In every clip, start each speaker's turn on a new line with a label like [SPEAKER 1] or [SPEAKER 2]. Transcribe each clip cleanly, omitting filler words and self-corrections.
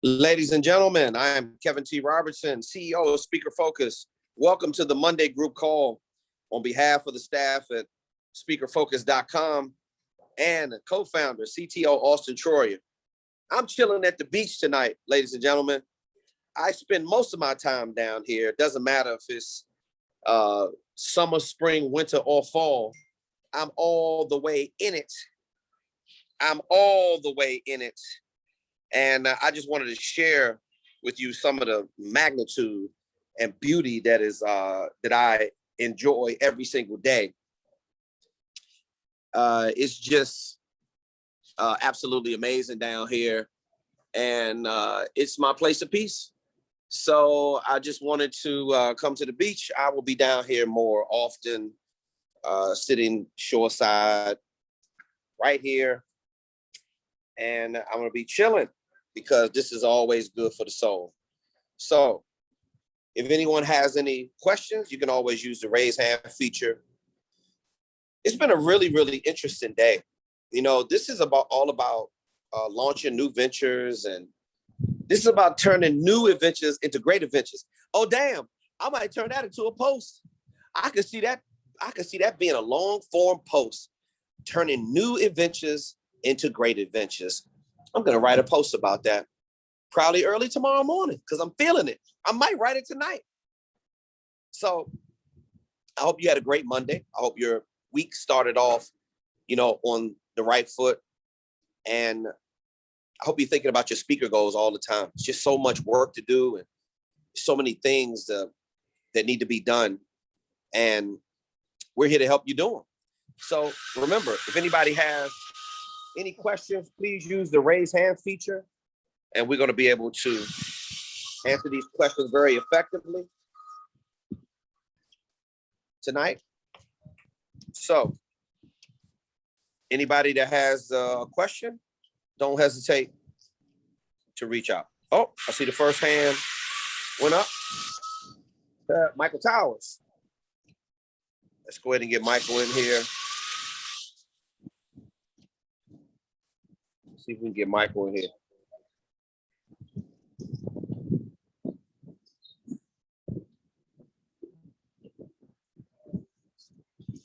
[SPEAKER 1] Ladies and gentlemen, I am Kevin T. Robertson, CEO of Speaker Focus. Welcome to the Monday group call on behalf of the staff at speakerfocus.com and co-founder, CTO Auston Troyer. I'm chilling at the beach tonight, ladies and gentlemen. I spend most of my time down here. It doesn't matter if it's summer, spring, winter, or fall. I'm all the way in it. And I just wanted to share with you some of the magnitude and beauty that is that I enjoy every single day. It's just absolutely amazing down here, and it's my place of peace. So I just wanted to come to the beach. I will be down here more often, sitting shoreside right here, and I'm gonna be chilling because this is always good for the soul. So if anyone has any questions, you can always use the raise hand feature. It's been a really, really interesting day. You know, this is all about launching new ventures, and this is about turning new adventures into great adventures. Oh, damn, I might turn that into a post. I could see that being a long form post, turning new adventures into great adventures. I'm going to write a post about that probably early tomorrow morning because I'm feeling it. I might write it tonight. So I hope you had a great Monday. I hope your week started off, on the right foot. And I hope you're thinking about your speaker goals all the time. It's just so much work to do and so many things that need to be done. And we're here to help you do them. So remember, if anybody has any questions, please use the raise hand feature, and we're going to be able to answer these questions very effectively tonight. So anybody that has a question, don't hesitate to reach out. Oh, I see the first hand went up. Michael Towers. Let's go ahead and get Michael in here. See if we can get Michael in here.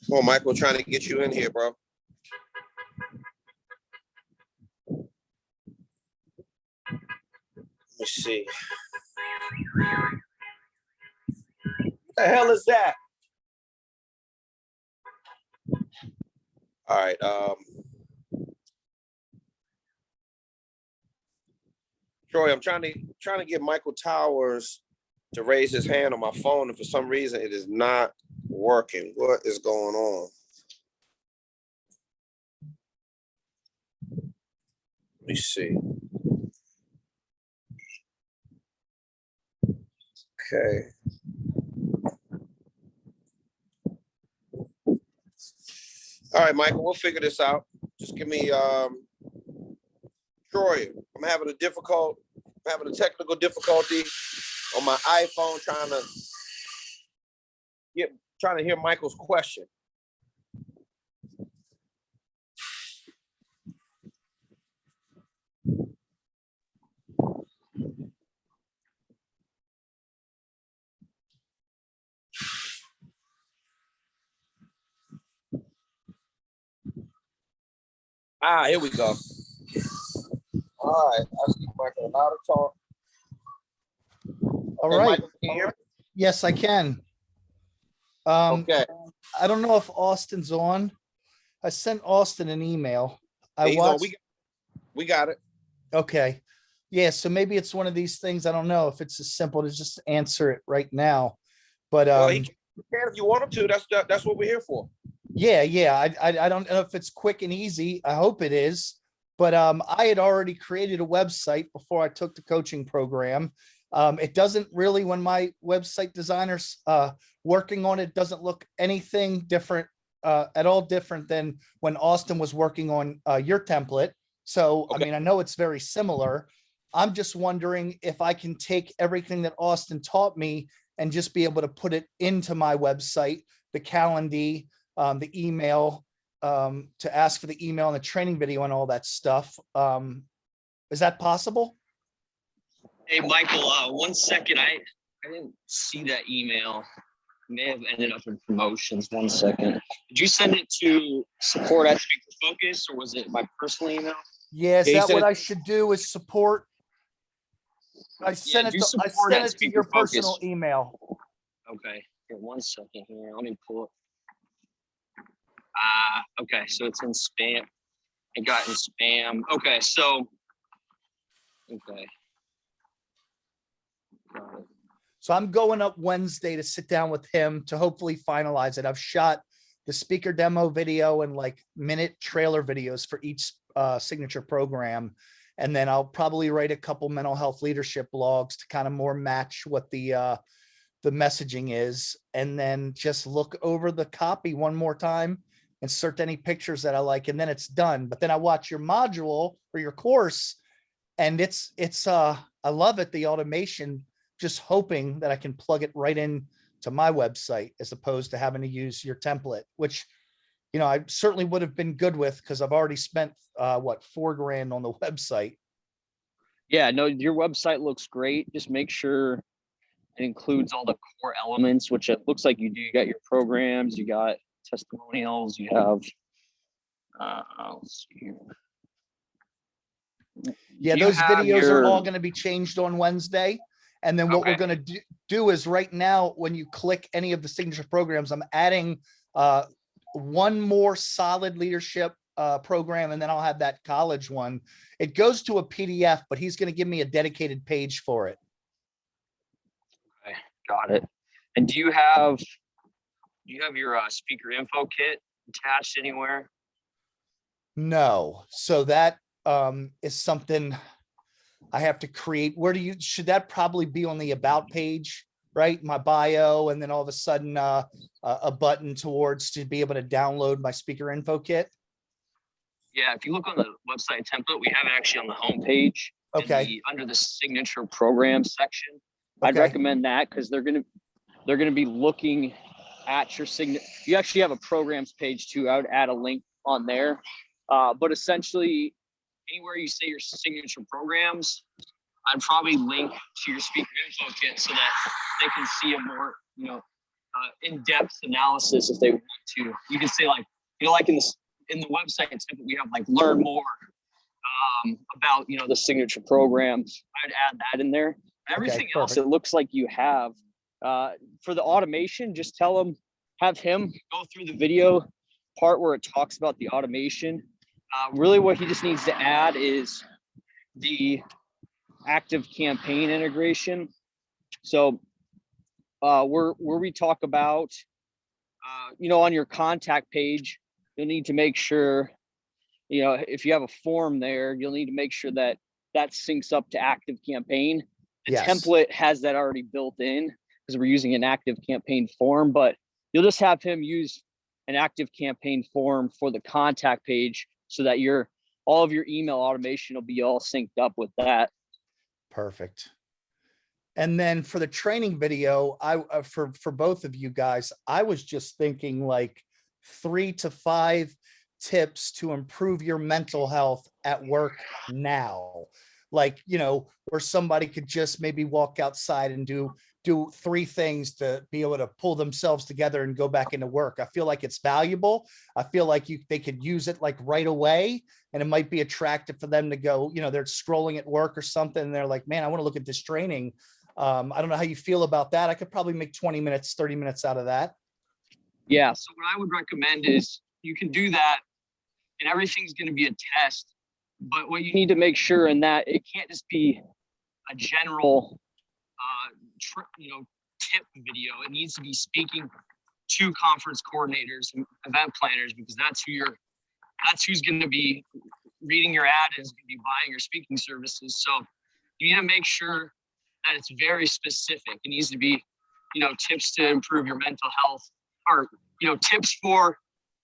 [SPEAKER 1] Come on, Michael, trying to get you in here, bro. Let's see. What the hell is that? All right. Troy, I'm trying to get Michael Towers to raise his hand on my phone, and for some reason it is not working. What is going on? Let me see. Okay. All right, Michael, we'll figure this out. Just give me Troy. I'm having a technical difficulty on my iPhone trying to hear Michael's question. Here we go. All right, I see Michael allowed to talk.
[SPEAKER 2] All right.
[SPEAKER 1] Michael, can you hear me?
[SPEAKER 2] Yes, I can.
[SPEAKER 1] Okay.
[SPEAKER 2] I don't know if Austin's on. I sent Austin an email.
[SPEAKER 1] We got it.
[SPEAKER 2] Okay. Yeah, so maybe it's one of these things. I don't know if it's as simple to just answer it right now. But
[SPEAKER 1] Well, he can if you want him to. That's what we're here for.
[SPEAKER 2] Yeah. I don't know if it's quick and easy. I hope it is. But I had already created a website before I took the coaching program. It doesn't really, when my website designer's working on it, doesn't look anything different, at all different than when Austin was working on your template. So, okay. I mean, I know it's very similar. I'm just wondering if I can take everything that Austin taught me and just be able to put it into my website, the calendar, the email, to ask for the email and the training video and all that stuff. Is that possible?
[SPEAKER 3] Hey, Michael, 1 second. I didn't see that email. May have ended up in promotions. 1 second. Did you send it to support at Speaker Focus, or was it my personal email?
[SPEAKER 2] Yeah, is
[SPEAKER 3] Yeah, you
[SPEAKER 2] that
[SPEAKER 3] said
[SPEAKER 2] what
[SPEAKER 3] it-
[SPEAKER 2] I should do is support? I sent
[SPEAKER 3] do
[SPEAKER 2] it to
[SPEAKER 3] support at
[SPEAKER 2] your
[SPEAKER 3] Speaker
[SPEAKER 2] personal
[SPEAKER 3] Focus.
[SPEAKER 2] email.
[SPEAKER 3] Okay. Here, 1 second here. Let me pull it. Okay, so it's in spam. It got in spam. Okay, so okay. Got it.
[SPEAKER 2] So I'm going up Wednesday to sit down with him to hopefully finalize it. I've shot the speaker demo video and like minute trailer videos for each signature program. And then I'll probably write a couple mental health leadership blogs to kind of more match what the messaging is. And then just look over the copy one more time, insert any pictures that I like, and then it's done. But then I watch your module or your course, and it's I love it, the automation, just hoping that I can plug it right in to my website as opposed to having to use your template, which, you know, I certainly would have been good with because I've already spent what, $4,000 on the website.
[SPEAKER 3] Yeah, no, your website looks great. Just make sure it includes all the core elements, which it looks like you do. You got your programs, you got testimonials, you have let's see here.
[SPEAKER 2] Yeah,
[SPEAKER 3] You
[SPEAKER 2] those
[SPEAKER 3] have
[SPEAKER 2] videos are all
[SPEAKER 3] your-
[SPEAKER 2] going to be changed on Wednesday. And then what we're
[SPEAKER 3] Okay.
[SPEAKER 2] going to do is right now, when you click any of the signature programs, I'm adding one more solid leadership program, and then I'll have that college one. It goes to a PDF, but he's going to give me a dedicated page for it.
[SPEAKER 3] Okay, got it. And do you have your speaker info kit attached anywhere?
[SPEAKER 2] No. So that is something I have to create. Where should that probably be on the about page, right? My bio, and then all of a sudden a button towards to be able to download my speaker info kit.
[SPEAKER 3] Yeah, if you look on the website template, we have it actually on the homepage.
[SPEAKER 2] Okay.
[SPEAKER 3] Under the signature program section. I'd
[SPEAKER 2] Okay.
[SPEAKER 3] recommend that because they're gonna be looking at your signature. You actually have a programs page too. I would add a link on there. But essentially, anywhere you say your signature programs, I'd probably link to your speaker info kit so that they can see a more, in-depth analysis if they want to. You can say like, like in the website template, we have like learn more about, the signature programs. I'd add that in there. Everything else, it looks like you have. For the automation, just have him go through the video part where it talks about the automation. Really what he just needs to add is the active campaign integration. So where we talk about, on your contact page, you'll need to make sure, if you have a form there, you'll need to make sure that syncs up to active campaign. The template has that already built in because we're using an active campaign form, but you'll just have him use an active campaign form for the contact page so that all of your email automation will be all synced up with that.
[SPEAKER 2] Perfect. And then for the training video, for both of you guys, I was just thinking like 3 to 5 tips to improve your mental health at work now. Like, where somebody could just maybe walk outside and do 3 things to be able to pull themselves together and go back into work. I feel like it's valuable. I feel like they could use it like right away, and it might be attractive for them to go, they're scrolling at work or something, and they're like, man, I want to look at this training. I don't know how you feel about that. I could probably make 20 minutes, 30 minutes out of that.
[SPEAKER 3] Yeah. So what I would recommend is you can do that, and everything's going to be a test. But what you need to make sure in that it can't just be a general, tip video. It needs to be speaking to conference coordinators and event planners, because that's who's going to be reading your ad and is going to be buying your speaking services. So you need to make sure that it's very specific. It needs to be, tips to improve your mental health, or, tips for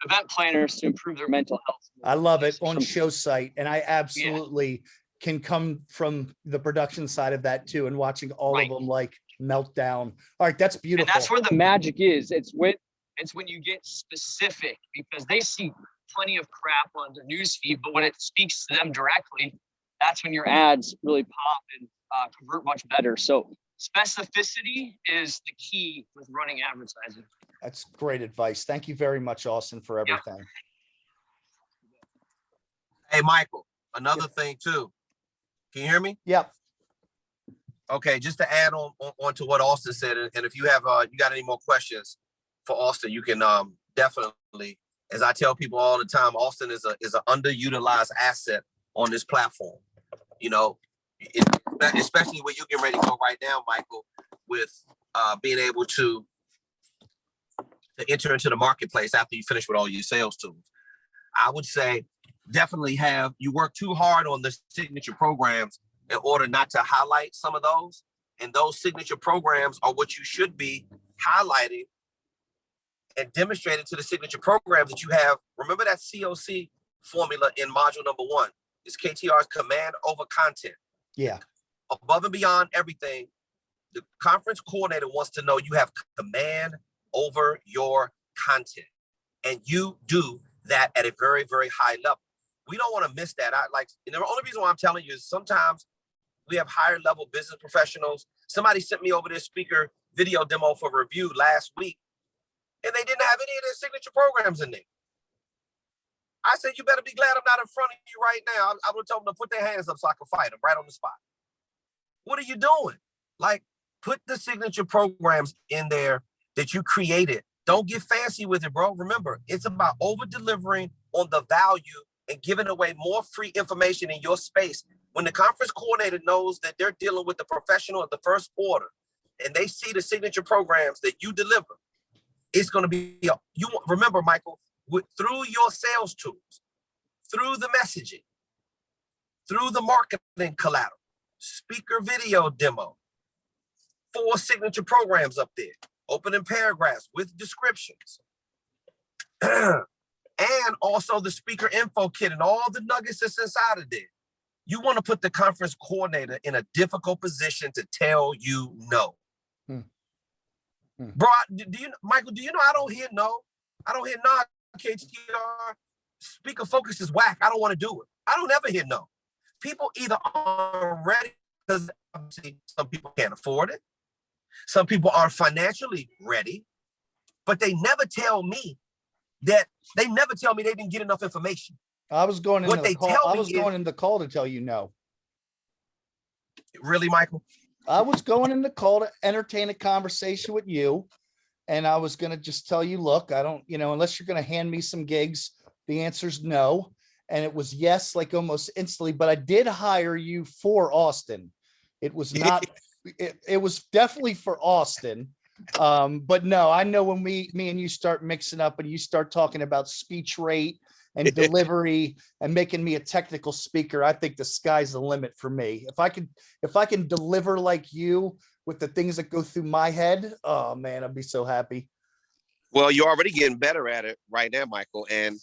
[SPEAKER 3] event planners to improve their mental health.
[SPEAKER 2] I love it on show site. And I absolutely can come from the production side of that too, and watching all of them like melt down. All right. That's beautiful.
[SPEAKER 3] And that's where the magic is. It's when you get specific, because they see plenty of crap on their newsfeed, but when it speaks to them directly, that's when your ads really pop. And convert much better. So specificity is the key with running advertising.
[SPEAKER 2] That's great advice. Thank you very much, Austin, for everything.
[SPEAKER 1] Hey, Michael, another thing too. Can you hear me?
[SPEAKER 2] Yep.
[SPEAKER 1] Okay, just to add on to what Austin said, and if you have you got any more questions for Austin, you can definitely, as I tell people all the time, Austin is an underutilized asset on this platform. You know, especially when you're getting ready to go right now, Michael, with being able to enter into the marketplace after you finish with all your sales tools. I would say definitely you work too hard on the signature programs in order not to highlight some of those. And those signature programs are what you should be highlighting and demonstrating to the signature program that you have. Remember that COC formula in module number 1. It's KTR's command over content.
[SPEAKER 2] Yeah.
[SPEAKER 1] Above and beyond everything, the conference coordinator wants to know you have command over your content. And you do that at a very, very high level. We don't want to miss that. And the only reason why I'm telling you is sometimes we have higher level business professionals. Somebody sent me over their speaker video demo for review last week, and they didn't have any of their signature programs in there. I said, you better be glad I'm not in front of you right now. I would tell them to put their hands up so I can fight them right on the spot. What are you doing? Like, put the signature programs in there that you created. Don't get fancy with it, bro. Remember, it's about over-delivering on the value and giving away more free information in your space. When the conference coordinator knows that they're dealing with the professional at the first order and they see the signature programs that you deliver, it's going to be, you remember, Michael, through your sales tools, through the messaging, through the marketing collateral, speaker video demo, 4 signature programs up there, opening paragraphs with descriptions, and also the speaker info kit and all the nuggets that's inside of there. You want to put the conference coordinator in a difficult position to tell you no. Bro, Michael, do you know I don't hear no? I don't hear no, KTR. Speaker focus is whack. I don't want to do it. I don't ever hear no. People either are ready because obviously some people can't afford it. Some people are financially ready, but they never tell me they didn't get enough information.
[SPEAKER 2] I was going into the call. I was going in the call to tell you no.
[SPEAKER 1] Really, Michael?
[SPEAKER 2] I was going in the call to entertain a conversation with you. And I was going to just tell you, look, I don't, unless you're going to hand me some gigs, the answer's no. And it was yes, like almost instantly, but I did hire you for Austin. It was not, it was definitely for Austin. But no, I know when me and you start mixing up and you start talking about speech rate and delivery and making me a technical speaker, I think the sky's the limit for me. If I can deliver like you with the things that go through my head, oh man, I'd be so happy.
[SPEAKER 1] Well, you're already getting better at it right now, Michael. And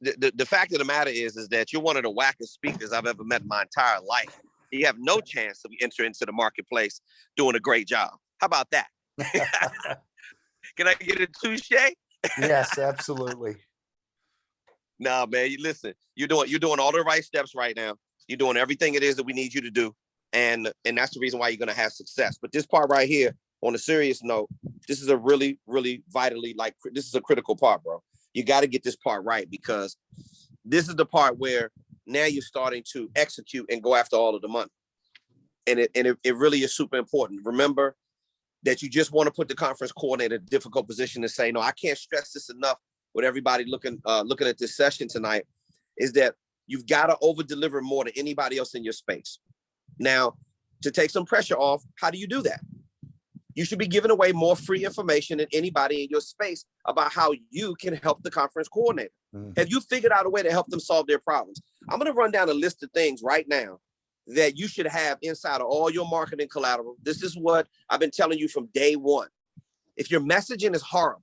[SPEAKER 1] the fact of the matter is that you're one of the wackest speakers I've ever met in my entire life. You have no chance to enter into the marketplace doing a great job. How about that? Can I get a touche?
[SPEAKER 2] Yes, absolutely.
[SPEAKER 1] No, man, listen, you're doing all the right steps right now. You're doing everything it is that we need you to do. And that's the reason why you're going to have success. But this part right here, on a serious note, this is a really, really vitally, this is a critical part, bro. You got to get this part right, because this is the part where now you're starting to execute and go after all of the money. And it really is super important. Remember that you just want to put the conference coordinator in a difficult position to say, no, I can't stress this enough with everybody looking at this session tonight, is that you've got to over deliver more than anybody else in your space. Now, to take some pressure off, how do you do that? You should be giving away more free information than anybody in your space about how you can help the conference coordinator. Have you figured out a way to help them solve their problems? I'm going to run down a list of things right now that you should have inside of all your marketing collateral. This is what I've been telling you from day one. If your messaging is horrible,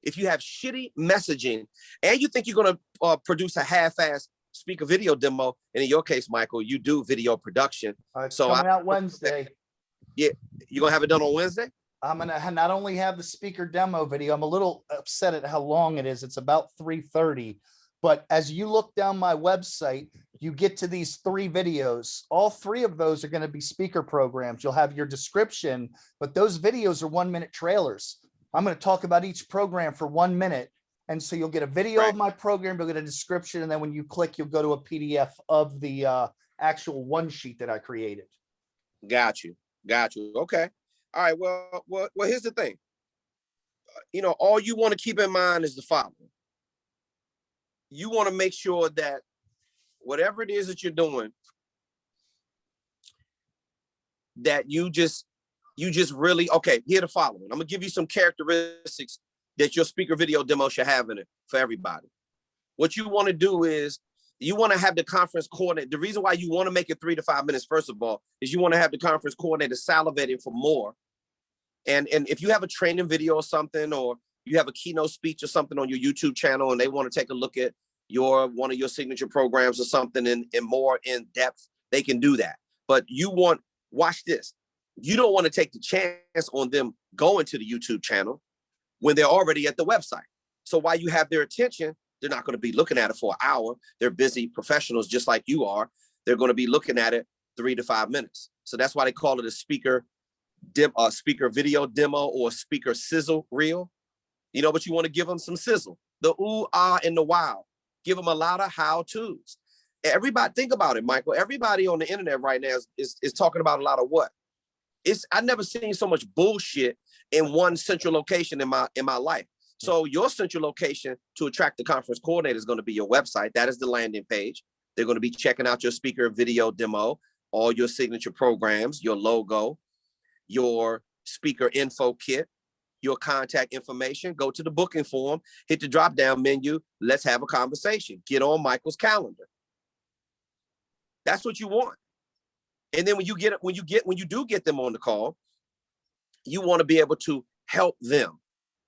[SPEAKER 1] if you have shitty messaging, and you think you're going to produce a half-ass speaker video demo, and in your case, Michael, you do video production.
[SPEAKER 2] It's coming out Wednesday.
[SPEAKER 1] Yeah, you're going to have it done on Wednesday?
[SPEAKER 2] I'm going to not only have the speaker demo video, I'm a little upset at how long it is. It's about 3:30. But as you look down my website, you get to these 3 videos. All 3 of those are going to be speaker programs. You'll have your description, but those videos are 1-minute trailers. I'm going to talk about each program for 1 minute. And so you'll get a video of my program, you'll get a description, and then when you click, you'll go to a PDF of the actual one sheet that I created.
[SPEAKER 1] Got you. Okay. All right. Well, here's the thing. All you want to keep in mind is the following. You want to make sure that whatever it is that you're doing, that you just really, okay, here the following. I'm gonna give you some characteristics that your speaker video demo should have in it for everybody. What you want to do is you want to have the conference coordinator. The reason why you want to make it 3 to 5 minutes, first of all, is you want to have the conference coordinator salivating for more. And if you have a training video or something, or you have a keynote speech or something on your YouTube channel, and they want to take a look at one of your signature programs or something in more in depth, they can do that. But watch this. You don't want to take the chance on them going to the YouTube channel when they're already at the website. So while you have their attention, they're not going to be looking at it for an hour. They're busy professionals just like you are. They're going to be looking at it 3 to 5 minutes. So that's why they call it a speaker video demo or speaker sizzle reel. But you want to give them some sizzle, the ooh, ah, and the wow. Give them a lot of how-tos. Everybody, think about it, Michael. Everybody on the internet right now is talking about a lot of what? I've never seen so much bullshit in one central location in my life. So your central location to attract the conference coordinator is going to be your website. That is the landing page. They're going to be checking out your speaker video demo, all your signature programs, your logo, your speaker info kit, your contact information. Go to the booking form, hit the drop-down menu. Let's have a conversation. Get on Michael's calendar. That's what you want. And then when you do get them on the call, you want to be able to help them.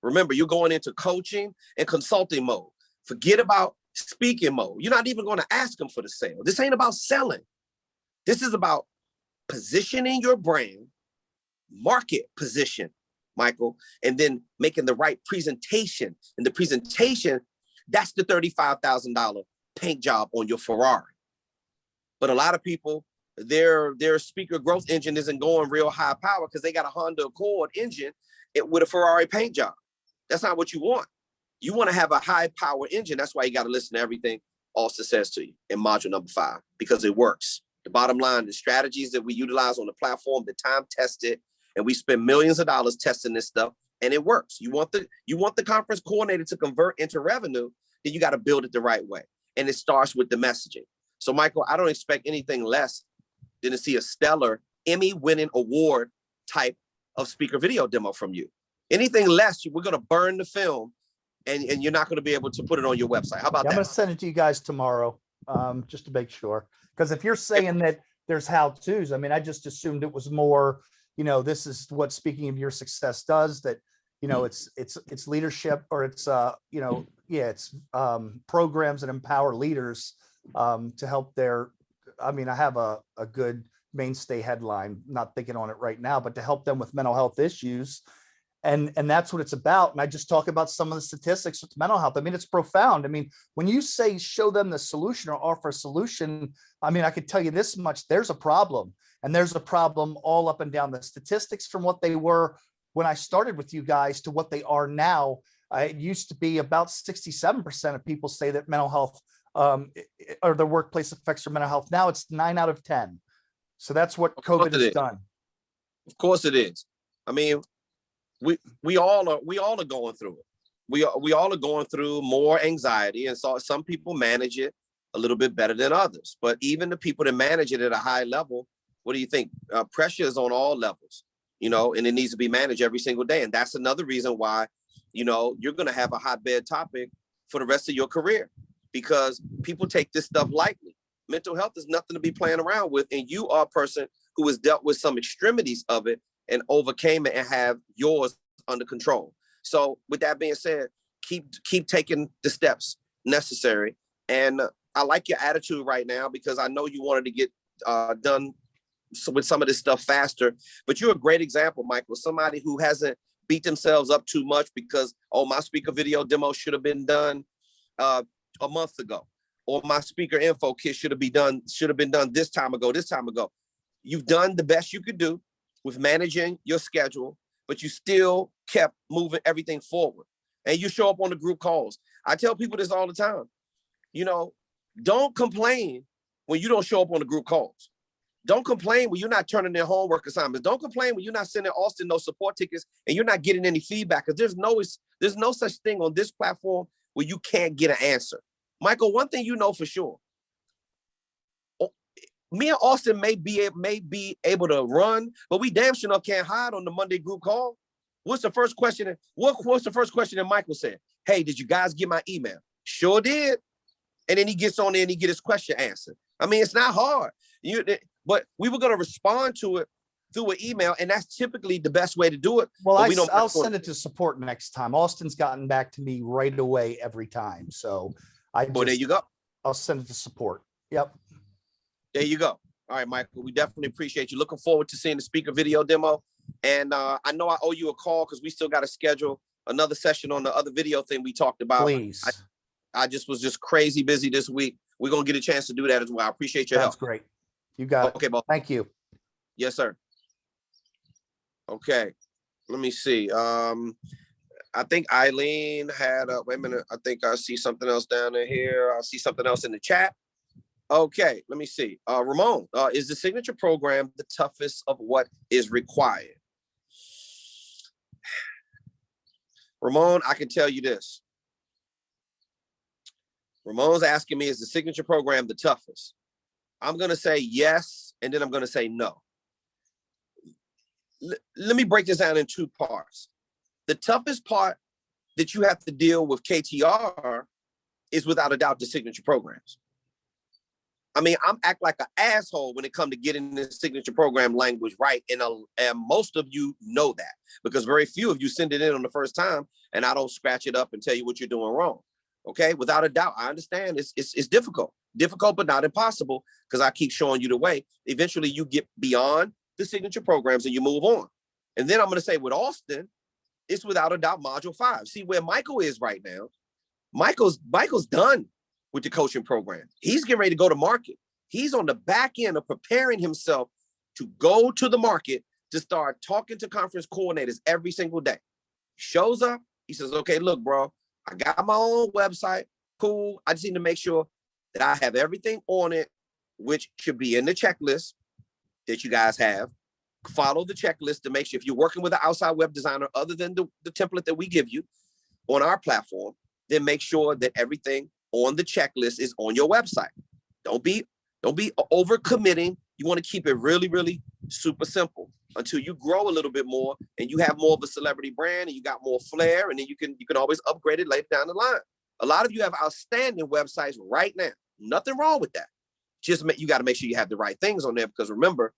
[SPEAKER 1] Remember, you're going into coaching and consulting mode. Forget about speaking mode. You're not even going to ask them for the sale. This ain't about selling. This is about positioning your brand, market position, Michael, and then making the right presentation. And the presentation, that's the $35,000 paint job on your Ferrari. But a lot of people, their speaker growth engine isn't going real high power because they got a Honda Accord engine with a Ferrari paint job. That's not what you want. You want to have a high power engine. That's why you got to listen to everything Auston says to you in module number 5, because it works. The bottom line, the strategies that we utilize on the platform, the time tested, and we spend millions of dollars testing this stuff, and it works. You want the conference coordinator to convert into revenue, then you got to build it the right way. And it starts with the messaging. So Michael, I don't expect anything less than to see a stellar Emmy-winning award type of speaker video demo from you. Anything less, we're going to burn the film, and you're not going to be able to put it on your website. How about that?
[SPEAKER 2] I'm going to send it to you guys tomorrow, just to make sure. Because if you're saying that there's how-tos, I mean, I just assumed it was more, this is what Speaking of Your Success does, that, it's leadership, or it's, it's programs that empower leaders to help I have a good mainstay headline, not thinking on it right now, but to help them with mental health issues. And that's what it's about. And I just talk about some of the statistics with mental health. I mean, it's profound. I mean, when you say show them the solution or offer a solution, I mean, I could tell you this much, there's a problem. And there's a problem all up and down the statistics from what they were when I started with you guys to what they are now. It used to be about 67% of people say that mental health or the workplace effects their mental health. Now it's 9 out of 10. So that's what COVID has done.
[SPEAKER 1] Of course it is. I mean, we all are going through it. We all are going through more anxiety, and so some people manage it a little bit better than others. But even the people that manage it at a high level, what do you think? Pressure is on all levels, and it needs to be managed every single day. And that's another reason why, you're going to have a hotbed topic for the rest of your career, because people take this stuff lightly. Mental health is nothing to be playing around with, and you are a person who has dealt with some extremities of it and overcame it and have yours under control. So with that being said, keep taking the steps necessary. And I like your attitude right now, because I know you wanted to get done with some of this stuff faster, but you're a great example, Michael, somebody who hasn't beat themselves up too much because, my speaker video demo should have been done a month ago. or my speaker info kit should have been done this time ago. You've done the best you could do with managing your schedule, but you still kept moving everything forward. And you show up on the group calls. I tell people this all the time. You know, don't complain when you don't show up on the group calls. Don't complain when you're not turning in homework assignments. Don't complain when you're not sending Auston those support tickets and you're not getting any feedback, because there's no such thing on this platform where you can't get an answer. Michael, one thing you know for sure, me and Auston may be able to run, but we damn sure can't hide on the Monday group call. What's the first question? What's the first question that Michael said? Hey, did you guys get my email? Sure did. And then he gets on there and he get his question answered. I mean, it's not hard. But we were going to respond to it through an email, and that's typically the best way to do it.
[SPEAKER 2] Well, I'll send it to support next time. Auston's gotten back to me right away every time. So
[SPEAKER 1] there you go.
[SPEAKER 2] I'll send it to support. Yep.
[SPEAKER 1] There you go. All right, Michael, we definitely appreciate you. Looking forward to seeing the speaker video demo. And I know I owe you a call because we still got to schedule another session on the other video thing we talked about.
[SPEAKER 2] Please.
[SPEAKER 1] I was just crazy busy this week. We're going to get a chance to do that as well. I appreciate your help.
[SPEAKER 2] That's great. You got it.
[SPEAKER 1] Okay, boss.
[SPEAKER 2] Thank you.
[SPEAKER 1] Yes, sir. Okay. Let me see. I think Eileen had wait a minute. I think I see something else down in here. I see something else in the chat. Okay, let me see. Ramon, is the signature program the toughest of what is required? Ramon, I can tell you this. Ramon's asking me, is the signature program the toughest? I'm going to say yes, and then I'm going to say no. Let me break this down in two parts. The toughest part that you have to deal with KTR is without a doubt the signature programs. I mean, I'm act like an asshole when it comes to getting the signature program language right. And most of you know that, because very few of you send it in on the first time and I don't scratch it up and tell you what you're doing wrong. Okay, without a doubt, I understand it's difficult, but not impossible, because I keep showing you the way. Eventually you get beyond the signature programs and you move on. And then I'm going to say with Auston, it's without a doubt module 5. See where Michael is right now. Michael's done with the coaching program. He's getting ready to go to market. He's on the back end of preparing himself to go to the market to start talking to conference coordinators every single day. Shows up, he says, okay, look, bro, I got my own website. Cool. I just need to make sure that I have everything on it, which should be in the checklist that you guys have. Follow the checklist to make sure, if you're working with an outside web designer other than the template that we give you on our platform, then make sure that everything on the checklist is on your website. Don't be over committing. You want to keep it really, really super simple until you grow a little bit more and you have more of a celebrity brand and you got more flair, and then you can always upgrade it later down the line. A lot of you have outstanding websites right now. Nothing wrong with that. Just you got to make sure you have the right things on there, because remember,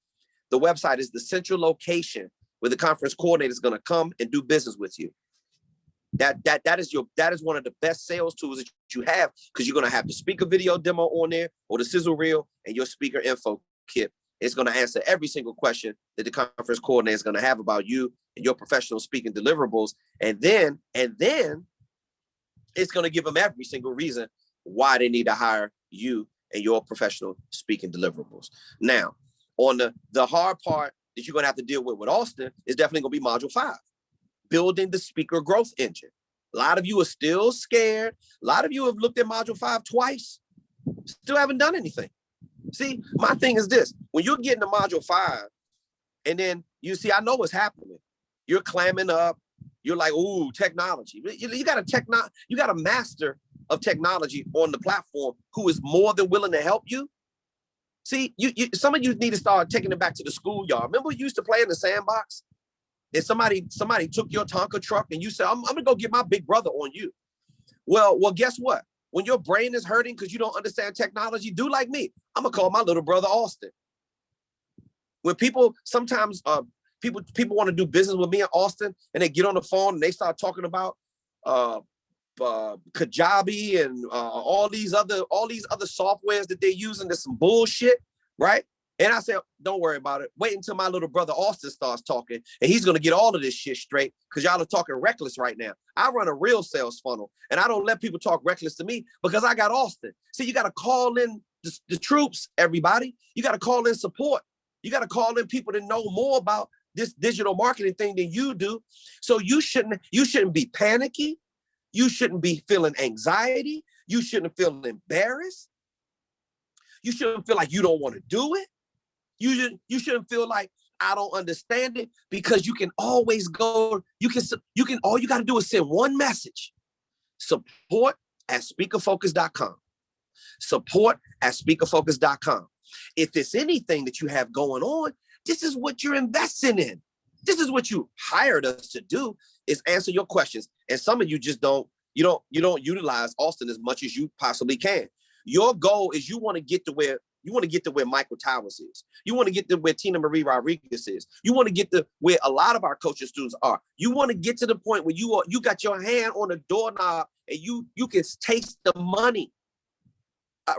[SPEAKER 1] the website is the central location where the conference coordinator is going to come and do business with you. That is one of the best sales tools that you have, because you're going to have the speaker video demo on there, or the sizzle reel, and your speaker info kit. It's going to answer every single question that the conference coordinator is going to have about you and your professional speaking deliverables. And then it's going to give them every single reason why they need to hire you and your professional speaking deliverables. Now, on the hard part that you're going to have to deal with Auston is definitely going to be module 5, building the speaker growth engine. A lot of you are still scared. A lot of you have looked at module 5 twice, still haven't done anything. See, my thing is this: when you're getting to module 5, and then you see, I know what's happening. You're clamming up. You're like, ooh, technology. You got a master of technology on the platform who is more than willing to help you. See, some of you need to start taking it back to the schoolyard. Remember, we used to play in the sandbox, and somebody took your Tonka truck, and you said, I'm gonna go get my big brother on you. Well, guess what? When your brain is hurting because you don't understand technology, do like me. I'm gonna call my little brother Auston. When people sometimes people want to do business with me and Auston, and they get on the phone and they start talking about Kajabi and all these other softwares that they're using, that's some bullshit, right? And I said, don't worry about it. Wait until my little brother Austin starts talking, and he's going to get all of this shit straight because y'all are talking reckless right now. I run a real sales funnel, and I don't let people talk reckless to me because I got Austin. See, you got to call in the troops, everybody. You got to call in support. You got to call in people that know more about this digital marketing thing than you do. So you shouldn't be panicky. You shouldn't be feeling anxiety. You shouldn't feel embarrassed. You shouldn't feel like you don't want to do it. You shouldn't feel like I don't understand it, because you can always go, you can, all you got to do is send one message: support@speakerfocus.com. Support@speakerfocus.com. If there's anything that you have going on, this is what you're investing in. This is what you hired us to do, is answer your questions. And some of you just don't utilize Austin as much as you possibly can. Your goal is you want to get to where Michael Towers is. You want to get to where Tina Marie Rodriguez is. You want to get to where a lot of our coaching students are. You want to get to the point where you got your hand on the doorknob and you can taste the money.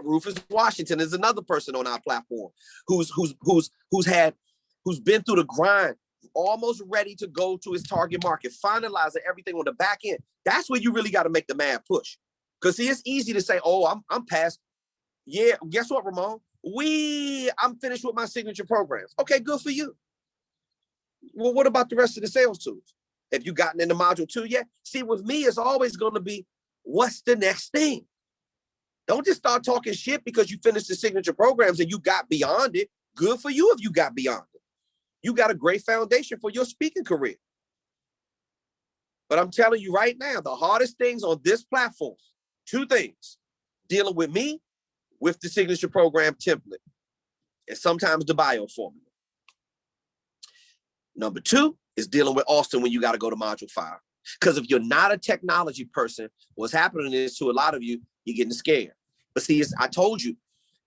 [SPEAKER 1] Rufus Washington is another person on our platform who's been through the grind, almost ready to go to his target market, finalizing everything on the back end. That's where you really got to make the mad push. Because see, it's easy to say, oh, I'm past. Yeah, guess what, Ramon? I'm finished with my signature programs. Okay, good for you. Well, what about the rest of the sales tools? Have you gotten into module 2 yet? See, with me, it's always going to be, what's the next thing? Don't just start talking shit because you finished the signature programs and you got beyond it. Good for you if you got beyond it. You got a great foundation for your speaking career. But I'm telling you right now, the hardest things on this platform, 2 things: dealing with me with the signature program template, and sometimes the bio formula. Number 2 is dealing with Austin when you got to go to module 5. Because if you're not a technology person, what's happening is, to a lot of you, you're getting scared. But see, I told you,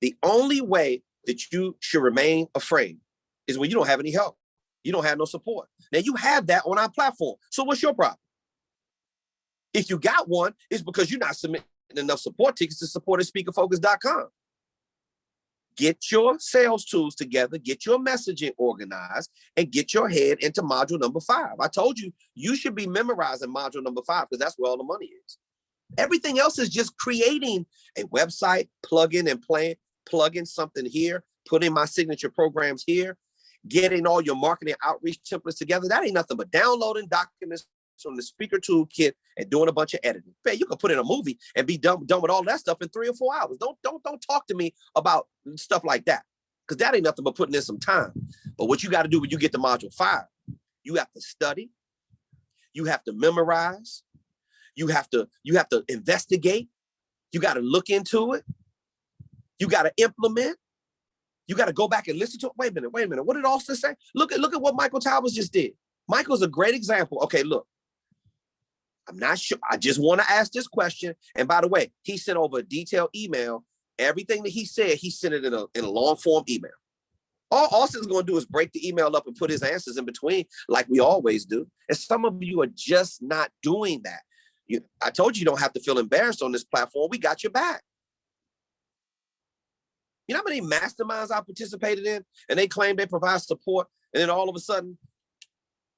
[SPEAKER 1] the only way that you should remain afraid is when you don't have any help. You don't have no support. Now, you have that on our platform. So what's your problem? If you got one, it's because you're not submitting enough support tickets to support@speakerfocus.com. Get your sales tools together, get your messaging organized, and get your head into module number 5. I told you, you should be memorizing module number 5 because that's where all the money is. Everything else is just creating a website, plugging something here, putting my signature programs here, getting all your marketing outreach templates together. That ain't nothing but downloading documents from the speaker toolkit and doing a bunch of editing. Man, you can put in a movie and be done with all that stuff in 3 or 4 hours. Don't talk to me about stuff like that, because that ain't nothing but putting in some time. But what you got to do when you get to module 5, you have to study, you have to memorize, you have to investigate, you got to look into it, you got to implement, you got to go back and listen to it. Wait a minute. What did Austin say? Look at what Michael Towers just did. Michael's a great example. Okay, look. I'm not sure. I just want to ask this question. And by the way, he sent over a detailed email. Everything that he said, he sent it in a long form email. All Austin's going to do is break the email up and put his answers in between, like we always do. And some of you are just not doing that. I told you don't have to feel embarrassed on this platform. We got your back. You know how many masterminds I participated in, and they claim they provide support, and then all of a sudden,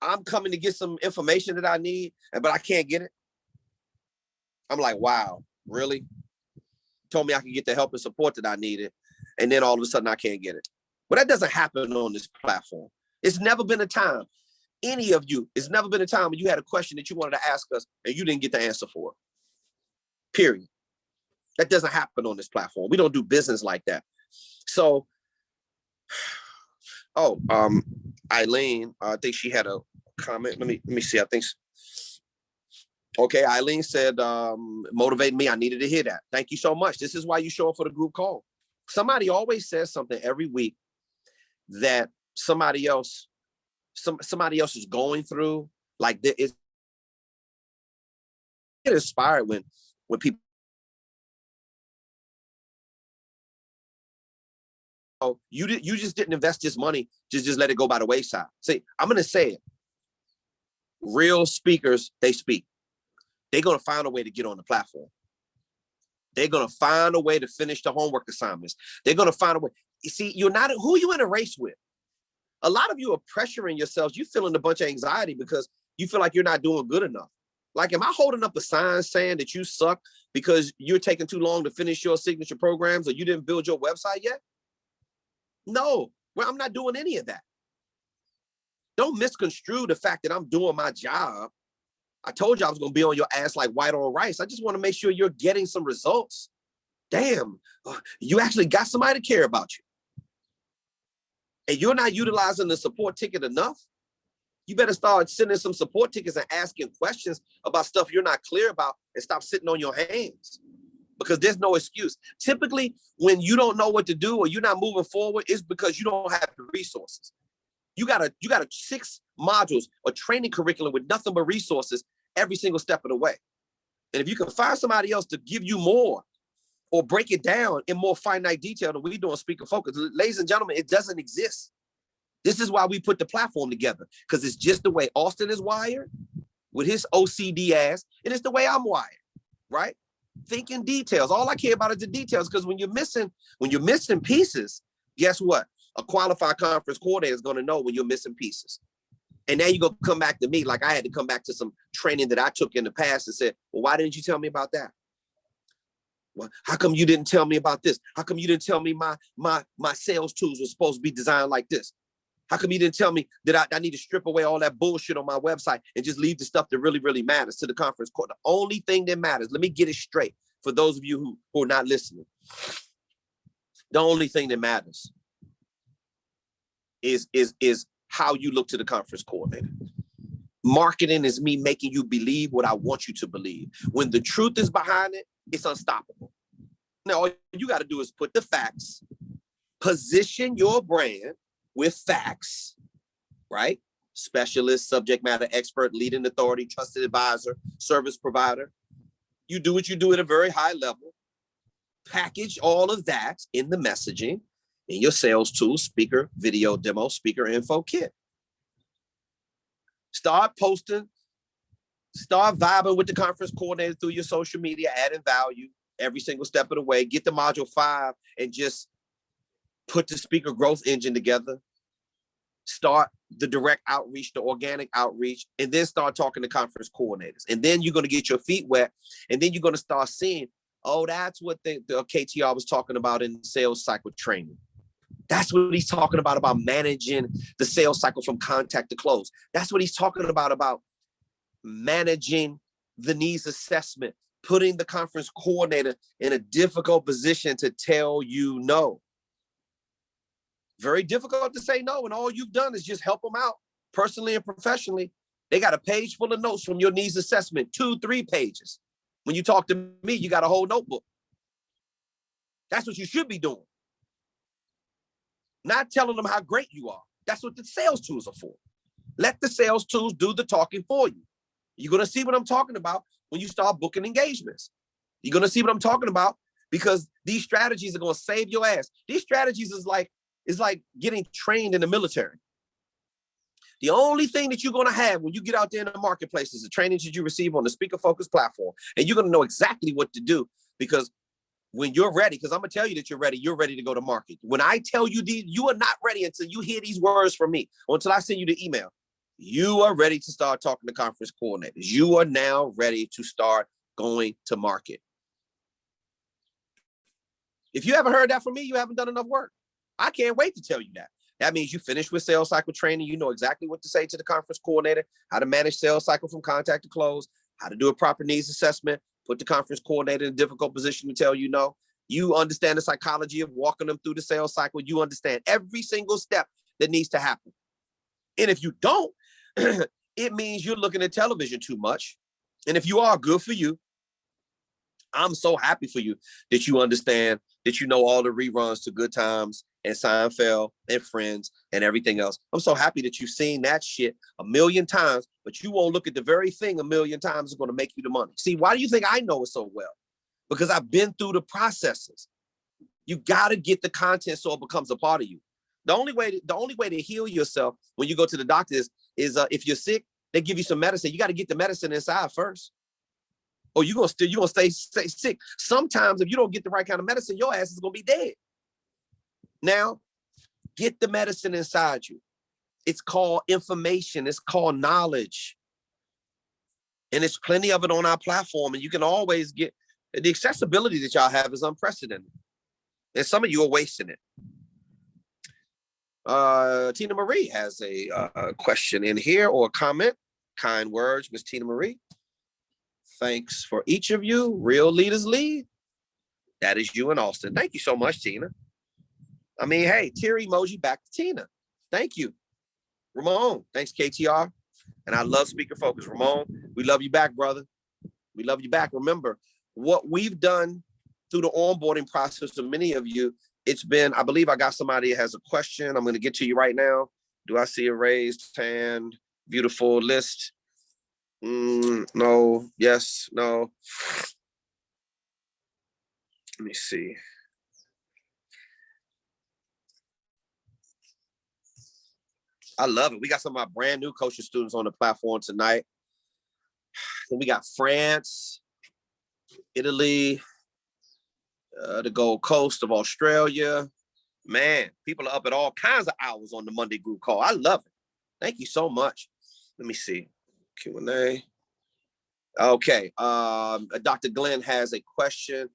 [SPEAKER 1] I'm coming to get some information that I need, but I can't get it. I'm like, wow, really? Told me I could get the help and support that I needed, and then all of a sudden I can't get it. But that doesn't happen on this platform. It's never been a time, any of you, it's never been a time when you had a question that you wanted to ask us and you didn't get the answer for it. Period. That doesn't happen on this platform. We don't do business like that. So, Eileen, I think she had a comment. Let me see. I think. Okay, Eileen said, motivate me. I needed to hear that. Thank you so much. This is why you show up for the group call. Somebody always says something every week that somebody else is going through. Like, it's get inspired when people. Oh, you just didn't invest this money. Just let it go by the wayside. See, I'm gonna say it. Real speakers, they speak. They're gonna find a way to get on the platform. They're gonna find a way to finish the homework assignments. They're gonna find a way. You see, you're not, who are you in a race with? A lot of you are pressuring yourselves. You feeling a bunch of anxiety because you feel like you're not doing good enough. Like, am I holding up a sign saying that you suck because you're taking too long to finish your signature programs or you didn't build your website yet? No, well, I'm not doing any of that. Don't misconstrue the fact that I'm doing my job. I told you I was going to be on your ass like white on rice. I just want to make sure you're getting some results. Damn, you actually got somebody to care about you. And you're not utilizing the support ticket enough. You better start sending some support tickets and asking questions about stuff you're not clear about and stop sitting on your hands, because there's no excuse. Typically, when you don't know what to do or you're not moving forward, it's because you don't have the resources. You got a 6 modules, a training curriculum with nothing but resources every single step of the way. And if you can find somebody else to give you more or break it down in more finite detail than we do on Speaker Focus, ladies and gentlemen, it doesn't exist. This is why we put the platform together, because it's just the way Auston is wired with his OCD ass, and it's the way I'm wired, right? Thinking details. All I care about is the details, because when you're missing pieces, guess what? A qualified conference coordinator is going to know when you're missing pieces. And now you're going to come back to me like I had to come back to some training that I took in the past and said, well, why didn't you tell me about that? Well, how come you didn't tell me about this? How come you didn't tell me my sales tools were supposed to be designed like this? How come you didn't tell me that I need to strip away all that bullshit on my website and just leave the stuff that really, really matters to the conference call? The only thing that matters, let me get it straight for those of you who are not listening. The only thing that matters is how you look to the conference coordinator. Marketing is me making you believe what I want you to believe. When the truth is behind it, it's unstoppable. Now, all you got to do is put the facts, position your brand with facts, right? Specialist, subject matter expert, leading authority, trusted advisor, service provider. You do what you do at a very high level. Package all of that in the messaging in your sales tool, speaker, video demo, speaker info kit. Start posting, start vibing with the conference coordinator through your social media, adding value every single step of the way. Get the module 5 and just put the speaker growth engine together. Start the direct outreach, the organic outreach, and then start talking to conference coordinators. And then you're going to get your feet wet, and then you're going to start seeing, oh, that's what the KTR was talking about in sales cycle training. That's what he's talking about managing the sales cycle from contact to close. That's what he's talking about managing the needs assessment, putting the conference coordinator in a difficult position to tell you no. Very difficult to say no, and all you've done is just help them out personally and professionally. They got a page full of notes from your needs assessment, 2-3 pages. When you talk to me, you got a whole notebook. That's what you should be doing. Not telling them how great you are. That's what the sales tools are for. Let the sales tools do the talking for you. You're going to see what I'm talking about when you start booking engagements. You're going to see what I'm talking about, because these strategies are going to save your ass. These strategies is like getting trained in the military. The only thing that you're going to have when you get out there in the marketplace is the training that you receive on the Speaker Focus platform. And you're going to know exactly what to do, because when you're ready, because I'm going to tell you that you're ready to go to market. When I tell you you are not ready until you hear these words from me, or until I send you the email. You are ready to start talking to conference coordinators. You are now ready to start going to market. If you haven't heard that from me, you haven't done enough work. I can't wait to tell you that. That means you finished with sales cycle training. You know exactly what to say to the conference coordinator, how to manage sales cycle from contact to close, how to do a proper needs assessment, put the conference coordinator in a difficult position to tell you no. You understand the psychology of walking them through the sales cycle. You understand every single step that needs to happen. And if you don't, it means you're looking at television too much. And if you are, good for you. I'm so happy for you that you understand, that you know all the reruns to Good Times and Seinfeld and Friends and everything else. I'm so happy that you've seen that shit 1,000,000 times, but you won't look at the very thing 1,000,000 times is going to make you the money. See, why do you think I know it so well? Because I've been through the processes. You got to get the content so it becomes a part of you. The only way to heal yourself when you go to the doctor is if you're sick, they give you some medicine. You got to get the medicine inside first. Or you're gonna stay sick. Sometimes if you don't get the right kind of medicine, your ass is gonna be dead. Now, get the medicine inside you. It's called information. It's called knowledge. And there's plenty of it on our platform. And you can always get, the accessibility that y'all have is unprecedented. And some of you are wasting it. Tina Marie has a question in here or a comment. Kind words, Miss Tina Marie. Thanks for each of you. Real leaders lead. That is you and Austin. Thank you so much, Tina. I mean, hey, tear emoji back to Tina. Thank you. Ramon, thanks, KTR. And I love Speaker Focus. Ramon, we love you back, brother. We love you back. Remember, what we've done through the onboarding process of many of you, it's been, I believe I got somebody that has a question. I'm going to get to you right now. Do I see a raised hand? Beautiful list. No, yes, no. Let me see. I love it. We got some of my brand new coaching students on the platform tonight. Then we got France, Italy, the Gold Coast of Australia. Man, people are up at all kinds of hours on the Monday group call. I love it. Thank you so much. Let me see. Q&A. Okay. Dr. Glenn has a question.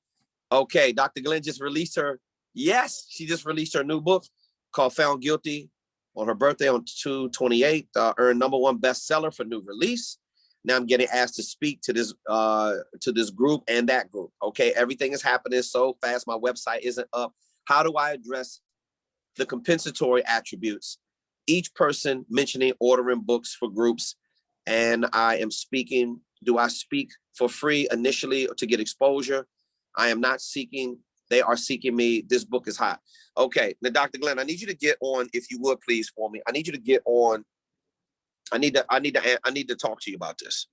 [SPEAKER 1] Okay. Dr. Glenn just released her. Yes, she just released her new book called Found Guilty on her birthday on 2/28. Earned #1 bestseller for new release. Now I'm getting asked to speak to this group and that group. Okay. Everything is happening so fast. My website isn't up. How do I address the compensatory attributes? Each person mentioning ordering books for groups, and I am speaking. Do I speak for free initially to get exposure? I am not seeking. They are seeking me. This book is hot. Okay, now Dr. Glenn, I need you to get on, if you would please, for me. I need you to get on. I need to talk to you about this.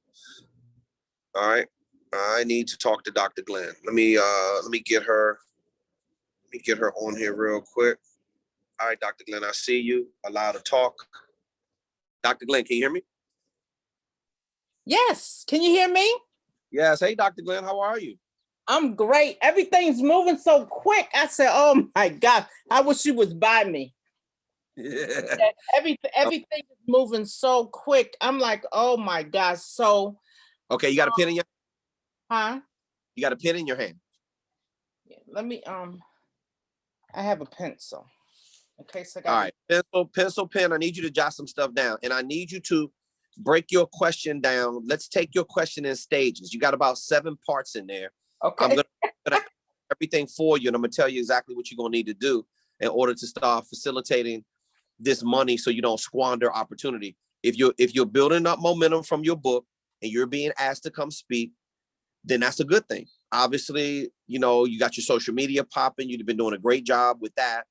[SPEAKER 1] All right, I need to talk to Dr. Glenn. Let me get her. Let me get her on here real quick. All right, Dr. Glenn, I see you. Allowed to talk. Dr. Glenn, can you hear me?
[SPEAKER 4] Yes. Can you hear me?
[SPEAKER 1] Yes. Hey, Dr. Glenn, how are you?
[SPEAKER 4] I'm great. Everything's moving so quick. I said, oh my God, I wish you was by me.
[SPEAKER 1] Yeah.
[SPEAKER 4] Everything is moving so quick. I'm like, oh my gosh. So
[SPEAKER 1] Okay, you got a pen in your
[SPEAKER 4] huh?
[SPEAKER 1] You got a pen in your hand.
[SPEAKER 4] Yeah, let me I have a pencil. Okay, so I got
[SPEAKER 1] All right, pencil, pen. I need you to jot some stuff down, and I need you to break your question down. Let's take your question in stages. You got about 7 parts in there.
[SPEAKER 4] okay.
[SPEAKER 1] I'm gonna everything for you, and I'm gonna tell you exactly what you're gonna need to do in order to start facilitating this money, so you don't squander opportunity. If you're building up momentum from your book and you're being asked to come speak, then that's a good thing. Obviously, you know, you got your social media popping. You've been doing a great job with that.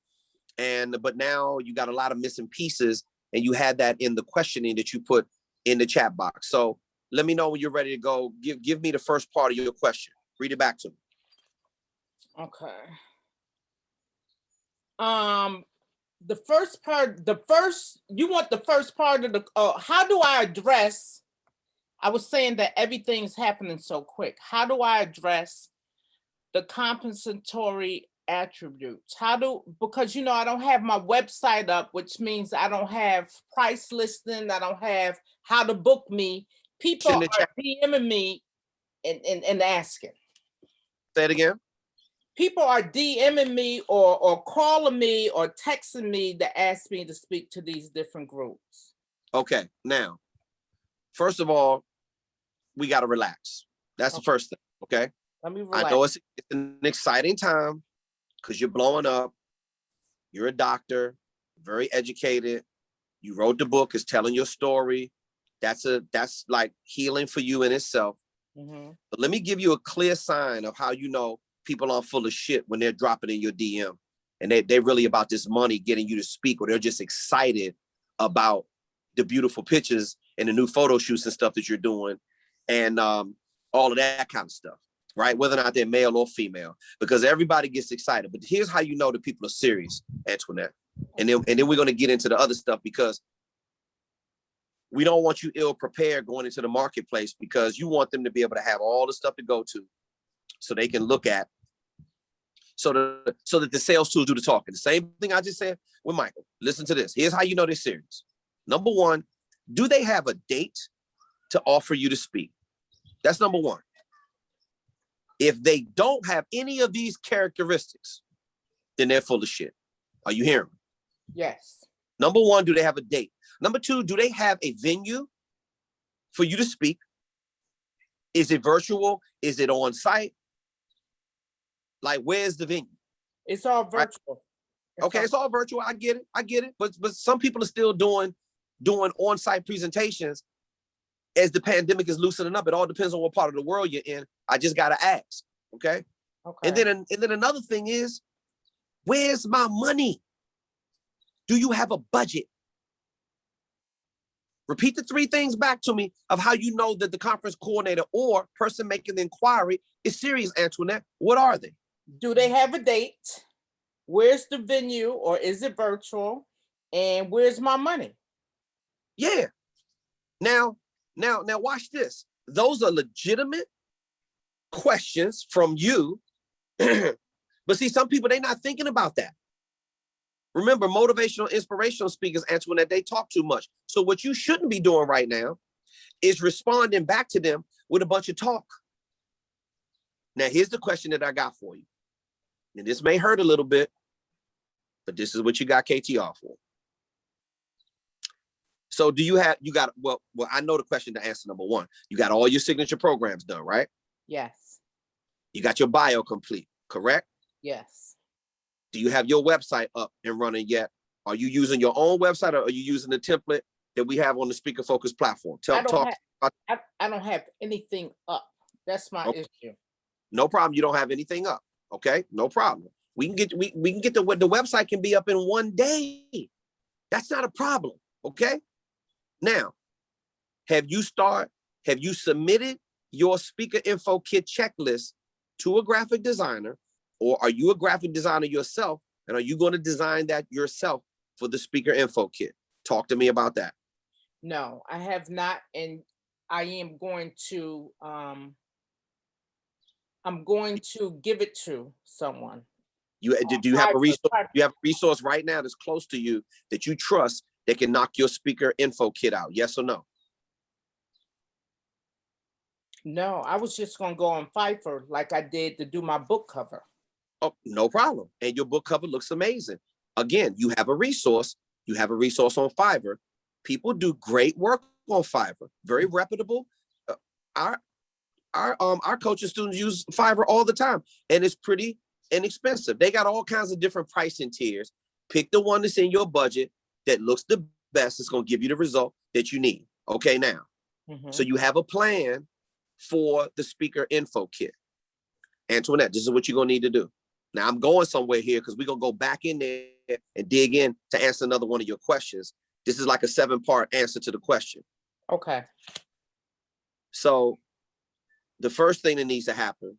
[SPEAKER 1] But now you got a lot of missing pieces, and you had that in the questioning that you put in the chat box. So let me know when you're ready to go. Give me the first part of your question. Read it back to me.
[SPEAKER 4] Okay. The first part, you want the first part of the, how do I address, I was saying that everything's happening so quick. How do I address the compensatory attributes? Because, you know, I don't have my website up, which means I don't have price listing. I don't have how to book me. People are DMing me and asking.
[SPEAKER 1] Say it again.
[SPEAKER 4] People are DMing me or calling me or texting me to ask me to speak to these different groups.
[SPEAKER 1] Okay, now, first of all, we got to relax. That's the first thing, okay?
[SPEAKER 4] Let me relax.
[SPEAKER 1] I know it's an exciting time because you're blowing up. You're a doctor, very educated. You wrote the book, it's telling your story. That's like healing for you in itself.
[SPEAKER 4] Mm-hmm.
[SPEAKER 1] But let me give you a clear sign of how you know people are full of shit when they're dropping in your DM and they're really about this money getting you to speak, or they're just excited about the beautiful pictures and the new photo shoots and stuff that you're doing and all of that kind of stuff, right? Whether or not they're male or female, because everybody gets excited. But here's how you know that people are serious, Antoinette. And then we're going to get into the other stuff, because we don't want you ill prepared going into the marketplace, because you want them to be able to have all the stuff to go to so they can look at so that the sales tools do the talking. The same thing I just said with Michael. Listen to this. Here's how you know they're serious. Number one, do they have a date to offer you to speak? That's number one. If they don't have any of these characteristics, then they're full of shit. Are you hearing me?
[SPEAKER 4] Yes.
[SPEAKER 1] Number one, do they have a date? Number two, do they have a venue for you to speak? Is it virtual? Is it on site? Like, where's the venue?
[SPEAKER 4] It's all virtual.
[SPEAKER 1] Okay, it's all virtual. I get it. But some people are still doing on-site presentations as the pandemic is loosening up. It all depends on what part of the world you're in. I just gotta ask. Okay.
[SPEAKER 4] Okay.
[SPEAKER 1] And then another thing is, where's my money? Do you have a budget? Repeat the three things back to me of how you know that the conference coordinator or person making the inquiry is serious, Antoinette. What are they?
[SPEAKER 4] Do they have a date? Where's the venue, or is it virtual? And where's my money?
[SPEAKER 1] Yeah. Now watch this. Those are legitimate questions from you. But see, some people, they're not thinking about that. Remember, motivational, inspirational speakers, Antoinette, they talk too much. So what you shouldn't be doing right now is responding back to them with a bunch of talk. Now, here's the question that I got for you. And this may hurt a little bit, but this is what you got KTR for. So well, I know the question to answer. Number one, you got all your signature programs done, right?
[SPEAKER 4] Yes.
[SPEAKER 1] You got your bio complete, correct?
[SPEAKER 4] Yes.
[SPEAKER 1] Do you have your website up and running yet? Are you using your own website, or are you using the template that we have on the Speaker Focus platform?
[SPEAKER 4] I don't have anything up. That's my issue.
[SPEAKER 1] No problem. You don't have anything up. Okay, no problem. We can get the website can be up in one day. That's not a problem. Okay. Now, have you submitted your speaker info kit checklist to a graphic designer, or are you a graphic designer yourself? And are you going to design that yourself for the speaker info kit? Talk to me about that.
[SPEAKER 4] No, I have not. And I am going to, I'm going to give it to someone.
[SPEAKER 1] Do you have a resource? You have a resource right now that's close to you that you trust that can knock your speaker info kit out? Yes or no?
[SPEAKER 4] No, I was just going to go on Fiverr like I did to do my book cover.
[SPEAKER 1] Oh, no problem. And your book cover looks amazing. Again, you have a resource. You have a resource on Fiverr. People do great work on Fiverr. Very reputable. Our coaching students use Fiverr all the time, and it's pretty inexpensive. They got all kinds of different pricing tiers. Pick the one that's in your budget that looks the best. It's going to give you the result that you need. Okay, now. So you have a plan for the speaker info kit. Antoinette, this is what you're going to need to do. Now, I'm going somewhere here because we're going to go back in there and dig in to answer another one of your questions. This is like a 7-part answer to the question.
[SPEAKER 4] Okay.
[SPEAKER 1] So the first thing that needs to happen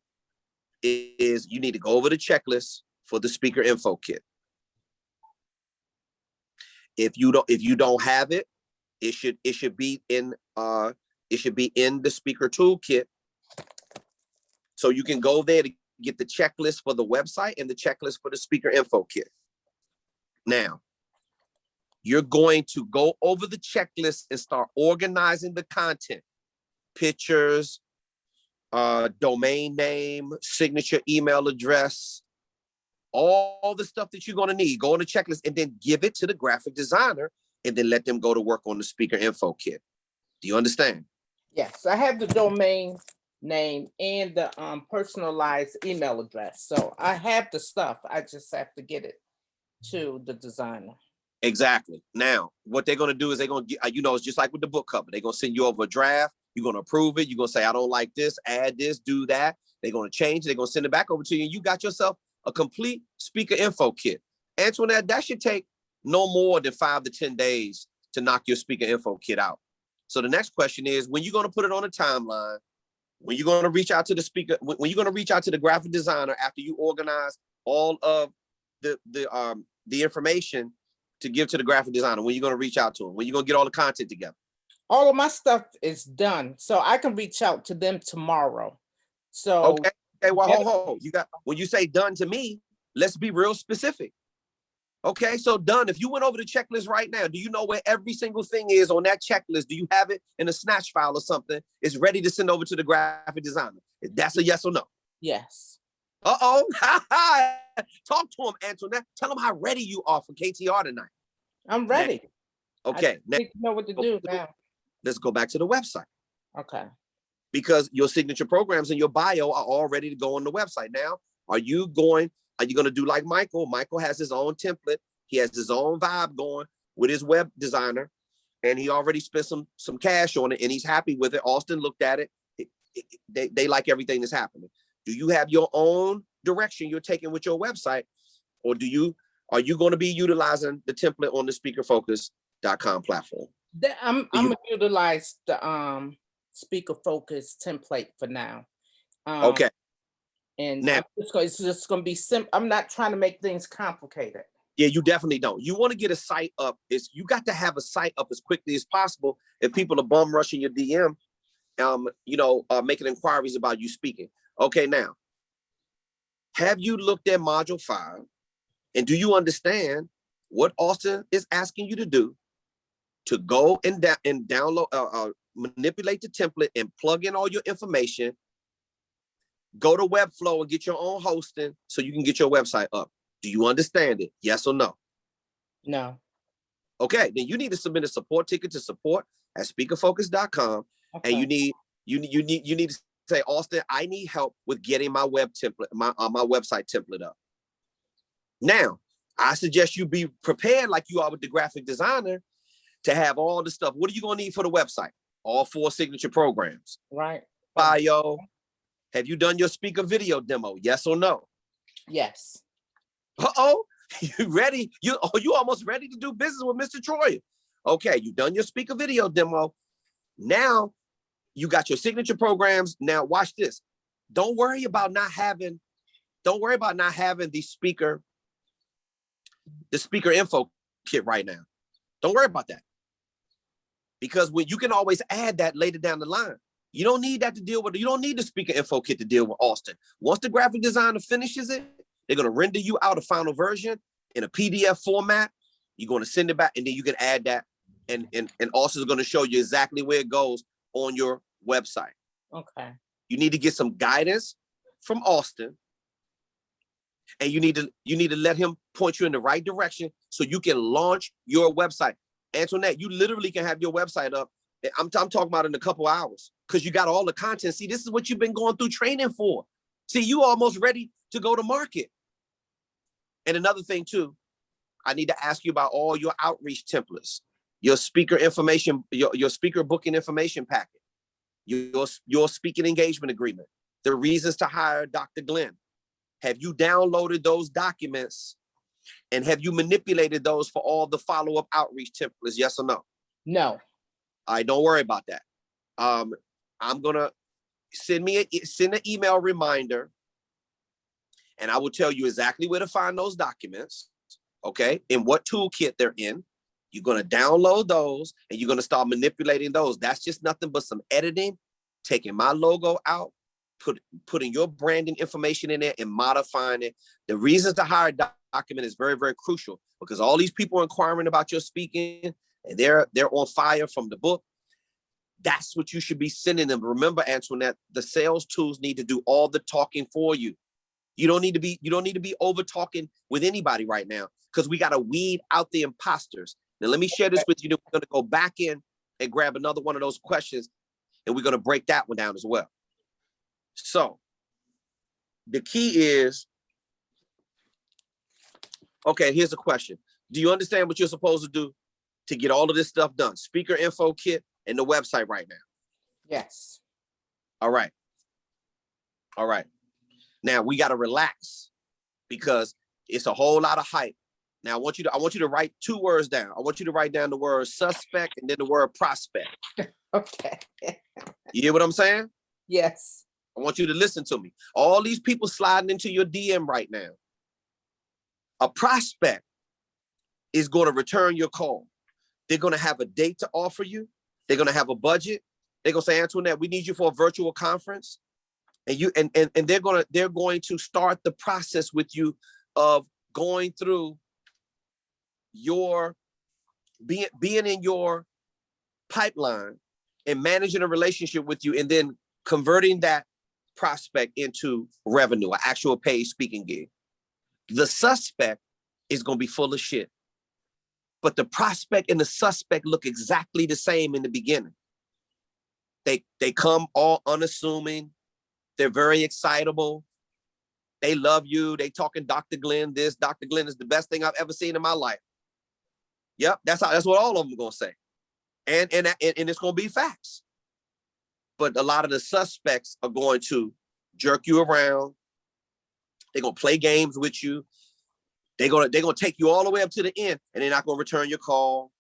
[SPEAKER 1] is you need to go over the checklist for the speaker info kit. If you don't have it, it should be in the speaker toolkit. So you can go there to get the checklist for the website and the checklist for the speaker info kit. Now, you're going to go over the checklist and start organizing the content, pictures, domain name, signature email address, all the stuff that you're going to need. Go on the checklist and then give it to the graphic designer and then let them go to work on the speaker info kit. Do you understand?
[SPEAKER 4] Yes, I have the domain name and the personalized email address. So I have the stuff. I just have to get it to the designer.
[SPEAKER 1] Exactly. Now, what they're going to do is they're going to get, it's just like with the book cover. They're going to send you over a draft. You're going to approve it. You're going to say, I don't like this, add this, do that. They're going to change it. They're going to send it back over to you. And you got yourself a complete speaker info kit. Antoinette, that should take no more than 5 to 10 days to knock your speaker info kit out. So the next question is, when you're going to put it on a timeline, when you're going to reach out to the speaker, when you're going to reach out to the graphic designer after you organize all of the information to give to the graphic designer, when you're going to reach out to them, when you're going to get all the content together.
[SPEAKER 4] All of my stuff is done, so I can reach out to them tomorrow. So
[SPEAKER 1] okay, well, hold. You got, when you say done to me, let's be real specific. Okay, so done. If you went over the checklist right now, do you know where every single thing is on that checklist? Do you have it in a snatch file or something? It's ready to send over to the graphic designer. That's a yes or no.
[SPEAKER 4] Yes.
[SPEAKER 1] Uh-oh. Talk to him, Antoinette. Tell him how ready you are for KTR tonight.
[SPEAKER 4] I'm ready.
[SPEAKER 1] Okay.
[SPEAKER 4] I need to know what to do now.
[SPEAKER 1] Let's go back to the website.
[SPEAKER 4] Okay.
[SPEAKER 1] Because your signature programs and your bio are all ready to go on the website. Now, are you going to do like Michael? Michael has his own template. He has his own vibe going with his web designer, and he already spent some cash on it, and he's happy with it. Austin looked at it. They like everything that's happening. Do you have your own direction you're taking with your website, or are you going to be utilizing the template on the speakerfocus.com platform?
[SPEAKER 4] I'm gonna utilize the Speaker Focus template for now.
[SPEAKER 1] Okay.
[SPEAKER 4] And
[SPEAKER 1] Now,
[SPEAKER 4] it's just gonna be simple. I'm not trying to make things complicated.
[SPEAKER 1] yeah, you definitely don't. You want to get a site up. You got to have a site up as quickly as possible. If people are bum rushing your DM, making inquiries about you speaking. Okay, now, have you looked at Module 5, and do you understand what Austin is asking you to do to go and download, manipulate the template and plug in all your information, go to Webflow and get your own hosting so you can get your website up? Do you understand it? Yes or no?
[SPEAKER 4] No.
[SPEAKER 1] Okay, then you need to submit a support ticket to support@speakerfocus.com.
[SPEAKER 4] Okay.
[SPEAKER 1] And you need to say, Austin, I need help with getting my web template, my website template up. Now, I suggest you be prepared like you are with the graphic designer to have all the stuff. What are you going to need for the website? All 4 signature programs.
[SPEAKER 4] Right.
[SPEAKER 1] Bio. Have you done your speaker video demo? Yes or no?
[SPEAKER 4] Yes.
[SPEAKER 1] Uh-oh. You ready? You almost ready to do business with Mr. Troyer. Okay, you done your speaker video demo. Now you got your signature programs. Now watch this. Don't worry about not having the speaker info kit right now. Don't worry about that. Because when you can always add that later down the line. You don't need that to deal with. You don't need the speaker info kit to deal with Austin. Once the graphic designer finishes it, they're going to render you out a final version in a PDF format. You're going to send it back, and then you can add that. And Austin's going to show you exactly where it goes on your website.
[SPEAKER 4] Okay.
[SPEAKER 1] You need to get some guidance from Austin, and you need to let him point you in the right direction so you can launch your website. Antoinette, you literally can have your website up. I'm talking about in a couple hours because you got all the content. See, this is what you've been going through training for. See, you almost ready to go to market. And another thing too, I need to ask you about all your outreach templates, your speaker information, your speaker booking information packet, your speaking engagement agreement, the reasons to hire Dr. Glenn. Have you downloaded those documents and have you manipulated those for all the follow-up outreach templates? Yes or no?
[SPEAKER 4] No.
[SPEAKER 1] All right, don't worry about that. I'm gonna send an email reminder, and I will tell you exactly where to find those documents, okay, and what toolkit they're in. You're gonna download those, and you're gonna start manipulating those. That's just nothing but some editing, taking my logo out, putting your branding information in there, and modifying it. The reasons to hire document is very, very crucial because all these people are inquiring about your speaking, and they're on fire from the book. That's what you should be sending them. Remember, Antoinette, the sales tools need to do all the talking for you. You don't need to be over talking with anybody right now because we got to weed out the imposters. Now, let me share this with you. We're going to go back in and grab another one of those questions, and we're going to break that one down as well. So the key is, okay, here's a question. Do you understand what you're supposed to do to get all of this stuff done? Speaker info kit and the website right now.
[SPEAKER 4] Yes.
[SPEAKER 1] All right. All right. Now we got to relax because it's a whole lot of hype. Now I want you to write 2 words down. I want you to write down the word suspect and then the word prospect.
[SPEAKER 4] Okay.
[SPEAKER 1] You hear what I'm saying?
[SPEAKER 4] Yes.
[SPEAKER 1] I want you to listen to me. All these people sliding into your DM right now. A prospect is going to return your call. They're going to have a date to offer you. They're going to have a budget. They're going to say, Antoinette, we need you for a virtual conference. And they're going to start the process with you of going through your being in your pipeline and managing a relationship with you, and then converting that prospect into revenue, an actual paid speaking gig. The suspect is going to be full of shit, but the prospect and the suspect look exactly the same in the beginning. They come all unassuming. They're very excitable. They love you. They talking Dr. Glenn this. Dr. Glenn is the best thing I've ever seen in my life. Yep, that's what all of them are gonna say, and it's gonna be facts. But a lot of the suspects are going to jerk you around. They're gonna play games with you. They're gonna take you all the way up to the end, and they're not gonna return your call.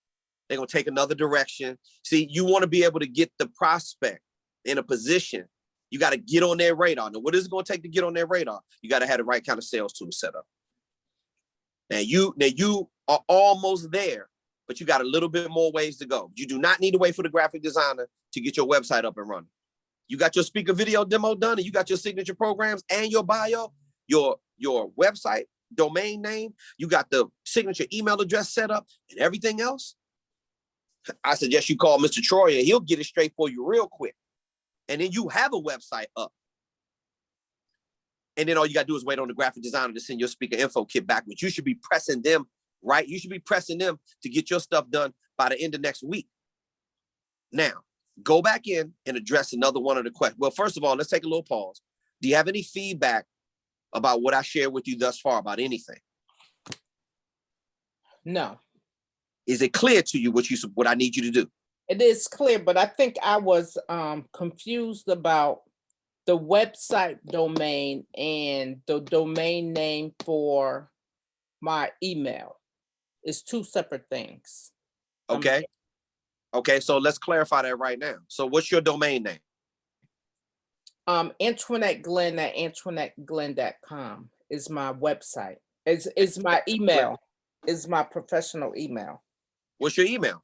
[SPEAKER 1] They're gonna take another direction. See, you want to be able to get the prospect in a position. You got to get on their radar. Now, what is it gonna take to get on their radar? You got to have the right kind of sales tool set up. Now you are almost there, but you got a little bit more ways to go. You do not need to wait for the graphic designer to get your website up and running. You got your speaker video demo done, and you got your signature programs and your bio, your website, domain name, you got the signature email address set up and everything else. I suggest you call Mr. Troyer. He'll get it straight for you real quick. And then you have a website up. And then all you got to do is wait on the graphic designer to send your speaker info kit back, which you should be pressing them, right? You should be pressing them to get your stuff done by the end of next week. Now, go back in and address another one of the questions. Well, first of all, let's take a little pause. Do you have any feedback about what I shared with you thus far about anything?
[SPEAKER 4] No.
[SPEAKER 1] Is it clear to you what I need you to do?
[SPEAKER 4] It is clear, but I think I was confused about the website domain and the domain name for my email. It's two separate things.
[SPEAKER 1] Okay. Okay, so let's clarify that right now. So what's your domain name?
[SPEAKER 4] Antoinette Glenn at AntoinetteGlenn.com is my website. Is my email. Is my professional email.
[SPEAKER 1] What's your email?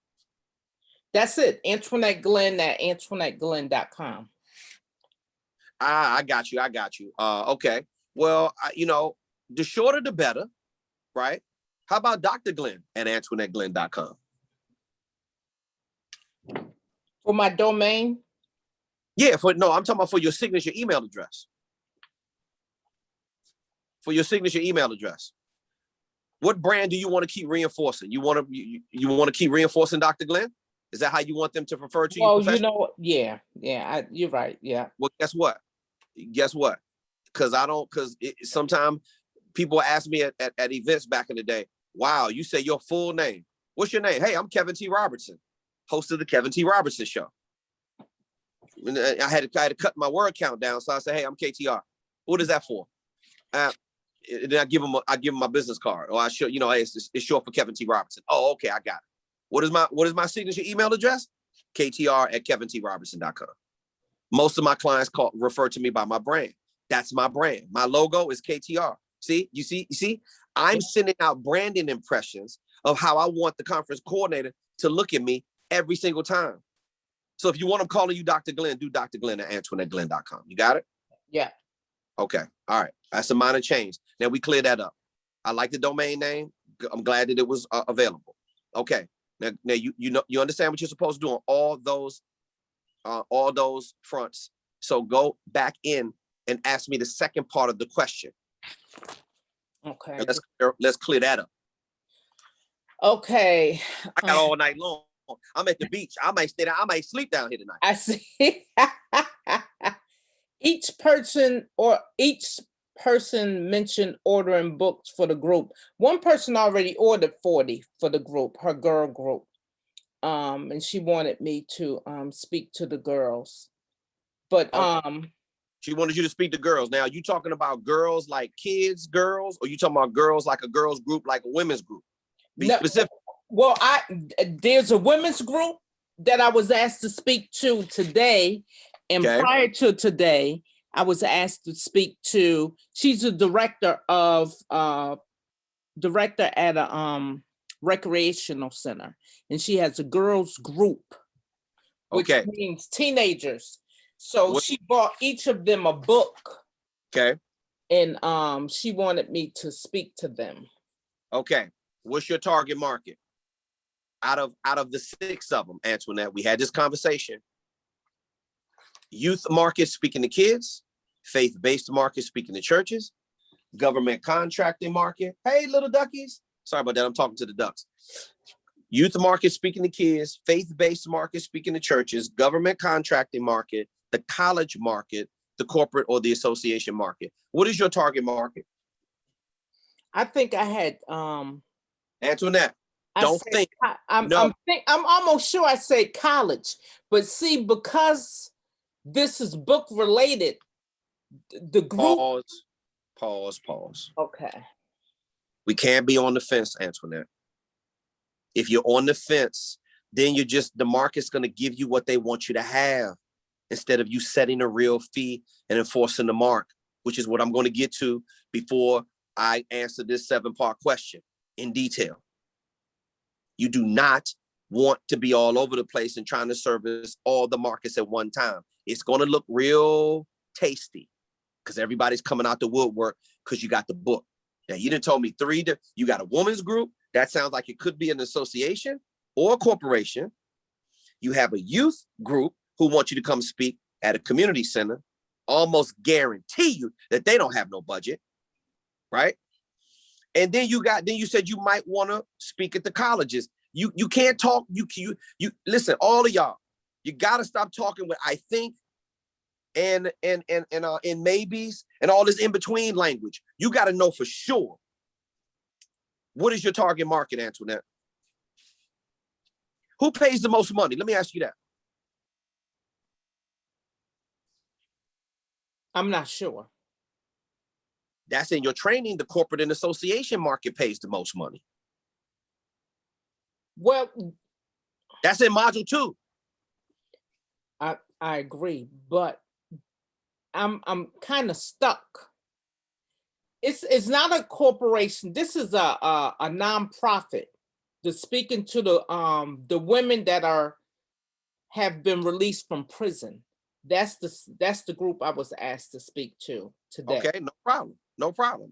[SPEAKER 4] That's it. Antoinette Glenn at AntoinetteGlenn.com.
[SPEAKER 1] I got you. Okay. Well, the shorter the better, right? How about Dr. Glenn at AntoinetteGlenn.com?
[SPEAKER 4] For my domain?
[SPEAKER 1] Yeah, I'm talking about for your signature email address. For your signature email address. What brand do you want to keep reinforcing? You want to keep reinforcing Dr. Glenn? Is that how you want them to refer to you?
[SPEAKER 4] Well, yeah, you're right. Yeah.
[SPEAKER 1] Well, guess what? Because sometimes people ask me at events back in the day, wow, you say your full name. What's your name? Hey, I'm Kevin T. Robertson, host of the Kevin T. Robertson Show. And I had to cut my word count down. So I said, hey, I'm KTR. What is that for? Then I give them my business card. Or I show, hey, it's short for Kevin T. Robertson. Oh, okay, I got it. What is my signature email address? KTR@KevinTRobertson.com. Most of my clients refer to me by my brand. That's my brand. My logo is KTR. See, you see, I'm sending out branding impressions of how I want the conference coordinator to look at me every single time. So if you want them calling you Dr. Glenn, do Dr. Glenn at AntoinetteGlenn.com. You got it?
[SPEAKER 4] Yeah.
[SPEAKER 1] Okay. All right. That's a minor change. Now we clear that up. I like the domain name. I'm glad that it was available. Okay. Now you understand what you're supposed to do on all those fronts. So go back in and ask me the second part of the question.
[SPEAKER 4] Okay.
[SPEAKER 1] And let's clear that up.
[SPEAKER 4] Okay.
[SPEAKER 1] I got all night long. I'm at the beach. I might stay down. I might sleep down here tonight.
[SPEAKER 4] I see. Each person mentioned ordering books for the group. One person already ordered 40 for the group, her girl group. And she wanted me to speak to the girls. But
[SPEAKER 1] she wanted you to speak to girls. Now, you talking about girls like kids, girls, or you talking about girls like a girls group, like a women's group? Be specific.
[SPEAKER 4] Well, there's a women's group that I was asked to speak to today. And prior to today, I was asked to speak to, she's a director at a recreational center. And she has a girls group, which means teenagers. So she bought each of them a book.
[SPEAKER 1] Okay.
[SPEAKER 4] and she wanted me to speak to them.
[SPEAKER 1] Okay. What's your target market? Out of the 6 of them, Antoinette, we had this conversation. Youth market, speaking to kids. Faith-based market, speaking to churches. Government contracting market. Hey, little duckies. Sorry about that. I'm talking to the ducks. Youth market, speaking to kids. Faith-based market, speaking to churches. Government contracting market. The college market. The corporate or the association market. What is your target market?
[SPEAKER 4] I think I had
[SPEAKER 1] Antoinette,
[SPEAKER 4] I
[SPEAKER 1] don't
[SPEAKER 4] said,
[SPEAKER 1] think.
[SPEAKER 4] I'm
[SPEAKER 1] No.
[SPEAKER 4] I'm almost sure I said college, but see, because this is book related, the group.
[SPEAKER 1] Pause.
[SPEAKER 4] Okay.
[SPEAKER 1] We can't be on the fence, Antoinette. If you're on the fence, then the market's going to give you what they want you to have instead of you setting a real fee and enforcing the mark, which is what I'm going to get to before I answer this 7-part question in detail. You do not want to be all over the place and trying to service all the markets at one time. It's going to look real tasty because everybody's coming out the woodwork because you got the book. Now, you done told me 3, you got a woman's group. That sounds like it could be an association or a corporation. You have a youth group who want you to come speak at a community center. Almost guarantee you that they don't have no budget, right? And then you said you might want to speak at the colleges. You can't talk. You listen, all of y'all, you got to stop talking with I think and maybes and all this in between language. You got to know for sure. What is your target market, Antoinette? Who pays the most money? Let me ask you that.
[SPEAKER 4] I'm not sure.
[SPEAKER 1] That's in your training. The corporate and association market pays the most money.
[SPEAKER 4] Well,
[SPEAKER 1] that's in module 2.
[SPEAKER 4] I agree, but I'm kind of stuck. It's not a corporation. This is a nonprofit. The speaking to the women that have been released from prison. That's the group I was asked to speak to today.
[SPEAKER 1] Okay, no problem.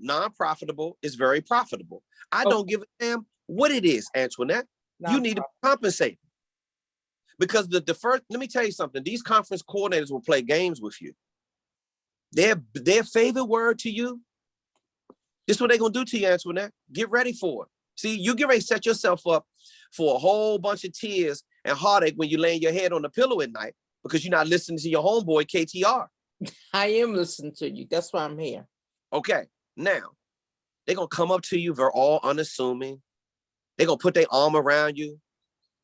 [SPEAKER 1] Non-profitable is very profitable. I don't give a damn what it is, Antoinette. You need to compensate. Because the first, let me tell you something. These conference coordinators will play games with you. Their favorite word to you, this is what they're going to do to you, Antoinette. Get ready for it. See, you get ready to set yourself up for a whole bunch of tears and heartache when you're laying your head on the pillow at night because you're not listening to your homeboy, KTR.
[SPEAKER 4] I am listening to you. That's why I'm here.
[SPEAKER 1] Okay, now, they're going to come up to you. They're all unassuming. They're going to put their arm around you.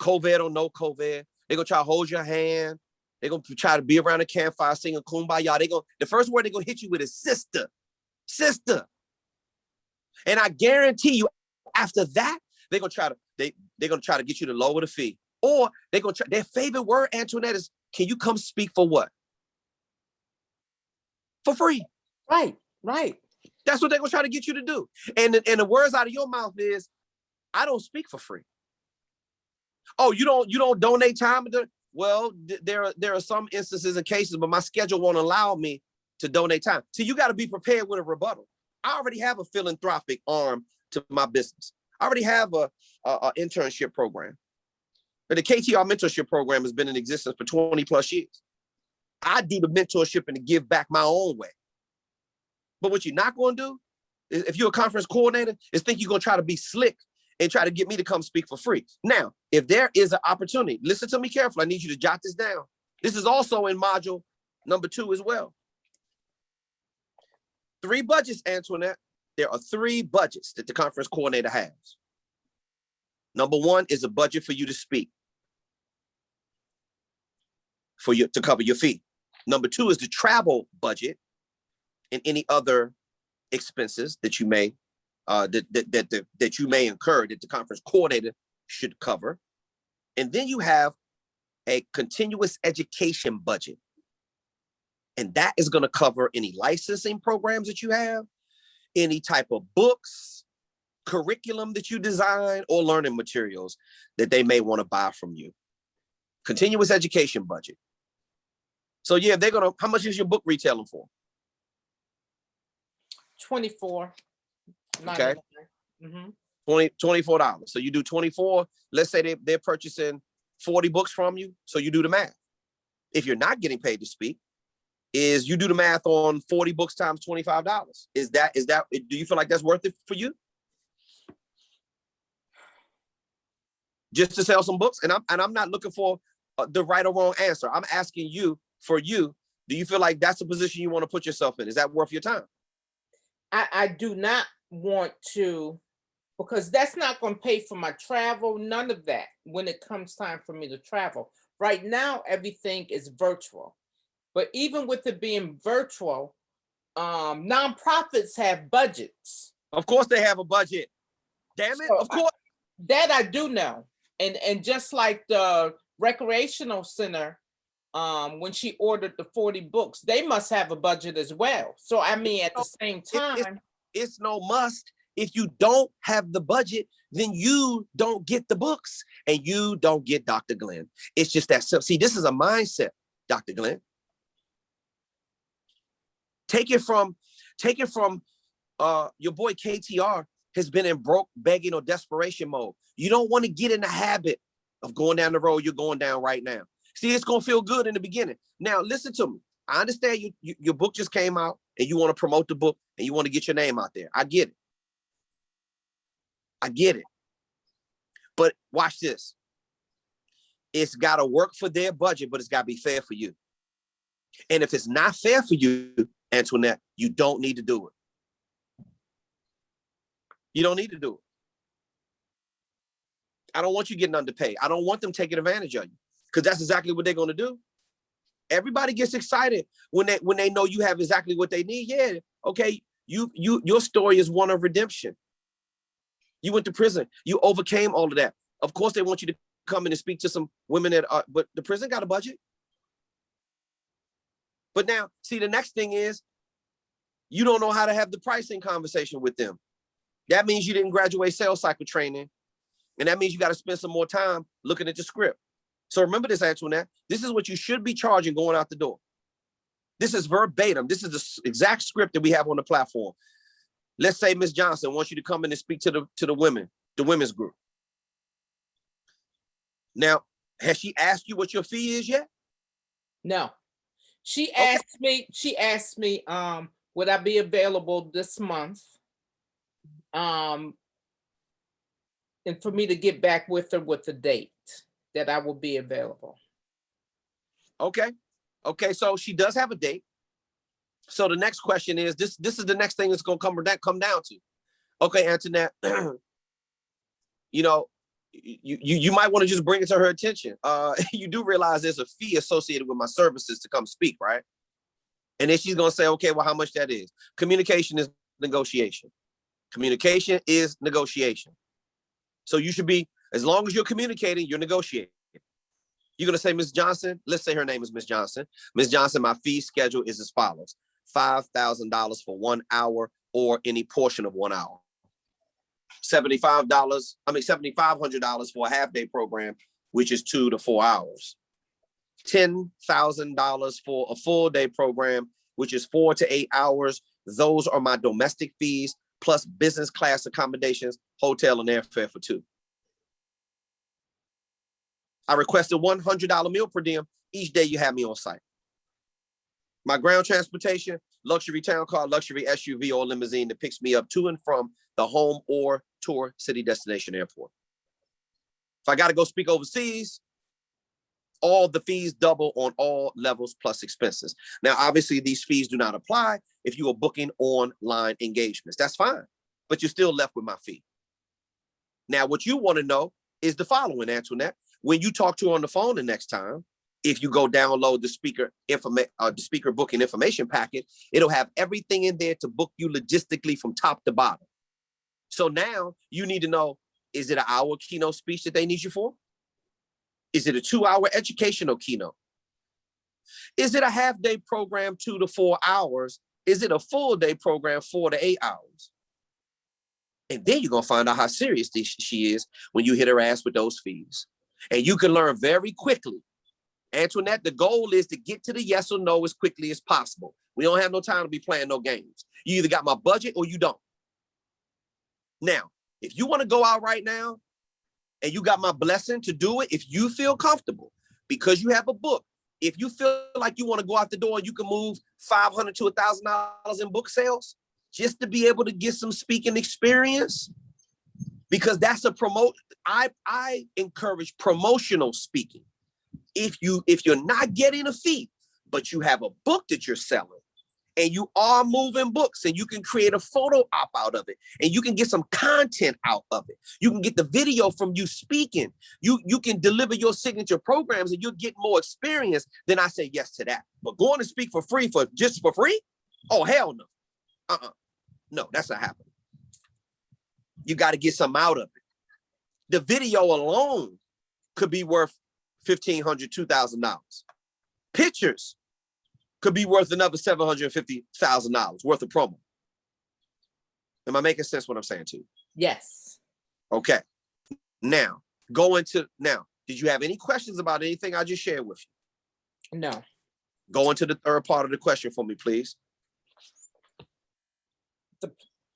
[SPEAKER 1] COVID or no COVID. They're going to try to hold your hand. They're going to try to be around the campfire singing Kumbaya. The first word they're going to hit you with is sister. Sister. And I guarantee you, after that, they're going to try to get you to lower the fee. Or they're going to try, their favorite word, Antoinette, is, can you come speak for what? For free.
[SPEAKER 4] Right.
[SPEAKER 1] That's what they're going to try to get you to do. And the words out of your mouth is, I don't speak for free. Oh, you don't donate time? Well, there are some instances and cases, but my schedule won't allow me to donate time. So you got to be prepared with a rebuttal. I already have a philanthropic arm to my business. I already have a internship program. But the KTR mentorship program has been in existence for 20 plus years. I do the mentorship and to give back my own way. But what you're not going to do, if you're a conference coordinator, is think you're going to try to be slick and try to get me to come speak for free. Now, if there is an opportunity, listen to me carefully. I need you to jot this down. This is also in module number 2 as well. 3 budgets, Antoinette. There are 3 budgets that the conference coordinator has. Number 1 is a budget for you to speak, to cover your fee. Number 2 is the travel budget and any other expenses that you may that you may incur that the conference coordinator should cover. And then you have a continuous education budget. And that is going to cover any licensing programs that you have, any type of books, curriculum that you design, or learning materials that they may want to buy from you. Continuous education budget. So yeah, how much is your book retailing for?
[SPEAKER 4] 24.
[SPEAKER 1] Okay.
[SPEAKER 4] Mm-hmm.
[SPEAKER 1] $24. So you do 24. Let's say they're purchasing 40 books from you. So you do the math. If you're not getting paid to speak, is you do the math on 40 books times $25. Is that, do you feel like that's worth it for you? Just to sell some books? And I'm not looking for the right or wrong answer. I'm asking you, for you, do you feel like that's a position you want to put yourself in? Is that worth your time?
[SPEAKER 4] I do not want to, because that's not going to pay for my travel, none of that when it comes time for me to travel. Right now, everything is virtual. But even with it being virtual, nonprofits have budgets.
[SPEAKER 1] Of course they have a budget. Damn it,
[SPEAKER 4] So
[SPEAKER 1] of course.
[SPEAKER 4] That I do know. And just like the recreational center, when she ordered the 40 books, they must have a budget as well. So I mean, at the same time,
[SPEAKER 1] it's no must. If you don't have the budget, then you don't get the books and you don't get Dr. Glenn. It's just that simple. See, this is a mindset, Dr. Glenn. Take it from your boy KTR has been in broke, begging, or desperation mode. You don't want to get in the habit of going down the road you're going down right now. See, it's going to feel good in the beginning. Now, listen to me. I understand your book just came out and you want to promote the book and you want to get your name out there. I get it. I get it. But watch this. It's got to work for their budget, but it's got to be fair for you. And if it's not fair for you, Antoinette, you don't need to do it. You don't need to do it. I don't want you getting underpaid. I don't want them taking advantage of you, because that's exactly what they're going to do. Everybody gets excited when they know you have exactly what they need. Yeah, okay. Your story is one of redemption. You went to prison. You overcame all of that. Of course, they want you to come in and speak to some women but the prison got a budget. But now, see, the next thing is you don't know how to have the pricing conversation with them. That means you didn't graduate sales cycle training. And that means you got to spend some more time looking at the script. So remember this, Antoinette. This is what you should be charging going out the door. This is verbatim. This is the exact script that we have on the platform. Let's say Ms. Johnson wants you to come in and speak to the women, the women's group. Now, has she asked you what your fee is yet?
[SPEAKER 4] No. She asked me, would I be available this month? And for me to get back with her with the date that I will be available. Okay.
[SPEAKER 1] Okay, so she does have a date. So the next question is, this is the next thing that's going to come down to. Okay, Antoinette, you know, you might want to just bring it to her attention. You do realize there's a fee associated with my services to come speak, right? And then she's going to say, okay, well, how much that is? Communication is negotiation. Communication is negotiation. So you should be, as long as you're communicating, you're negotiating. You're going to say, Ms. Johnson, let's say her name is Ms. Johnson. Ms. Johnson, my fee schedule is as follows: $5,000 for 1 hour or any portion of 1 hour. $7,500 for a half-day program, which is 2 to 4 hours. $10,000 for a full-day program, which is 4 to 8 hours. Those are my domestic fees, plus business class accommodations, hotel and airfare for 2. I requested $100 meal per diem each day you have me on site. My ground transportation, luxury town car, luxury SUV or limousine that picks me up to and from the home or tour city destination airport. If I got to go speak overseas, all the fees double on all levels plus expenses. Now, obviously, these fees do not apply if you are booking online engagements. That's fine, but you're still left with my fee. Now, what you want to know is the following, Antoinette. When you talk to her on the phone the next time, if you go download the speaker booking information packet, it'll have everything in there to book you logistically from top to bottom. So now you need to know, is it an hour keynote speech that they need you for? Is it a 2-hour educational keynote? Is it a half-day program, 2 to 4 hours? Is it a full-day program, 4 to 8 hours? And then you're going to find out how serious she is when you hit her ass with those fees. And you can learn very quickly, Antoinette, the goal is to get to the yes or no as quickly as possible. We don't have no time to be playing no games. You either got my budget or you don't. Now, if you want to go out right now and you got my blessing to do it, if you feel comfortable because you have a book, if you feel like you want to go out the door and you can move $500 to $1,000 in book sales just to be able to get some speaking experience, because that's a promote. I encourage promotional speaking. If you're not getting a fee, but you have a book that you're selling and you are moving books and you can create a photo op out of it and you can get some content out of it. You can get the video from you speaking. You can deliver your signature programs and you'll get more experience. Then I say yes to that. But going to speak for free just for free? Oh, hell no. No, that's not happening. You got to get something out of it. The video alone could be worth $1,500, $2,000. Pictures could be worth another $750,000 worth of promo. Am I making sense what I'm saying to you?
[SPEAKER 4] Yes.
[SPEAKER 1] Okay. Now, did you have any questions about anything I just shared with you?
[SPEAKER 4] No.
[SPEAKER 1] Go into the third part of the question for me, please.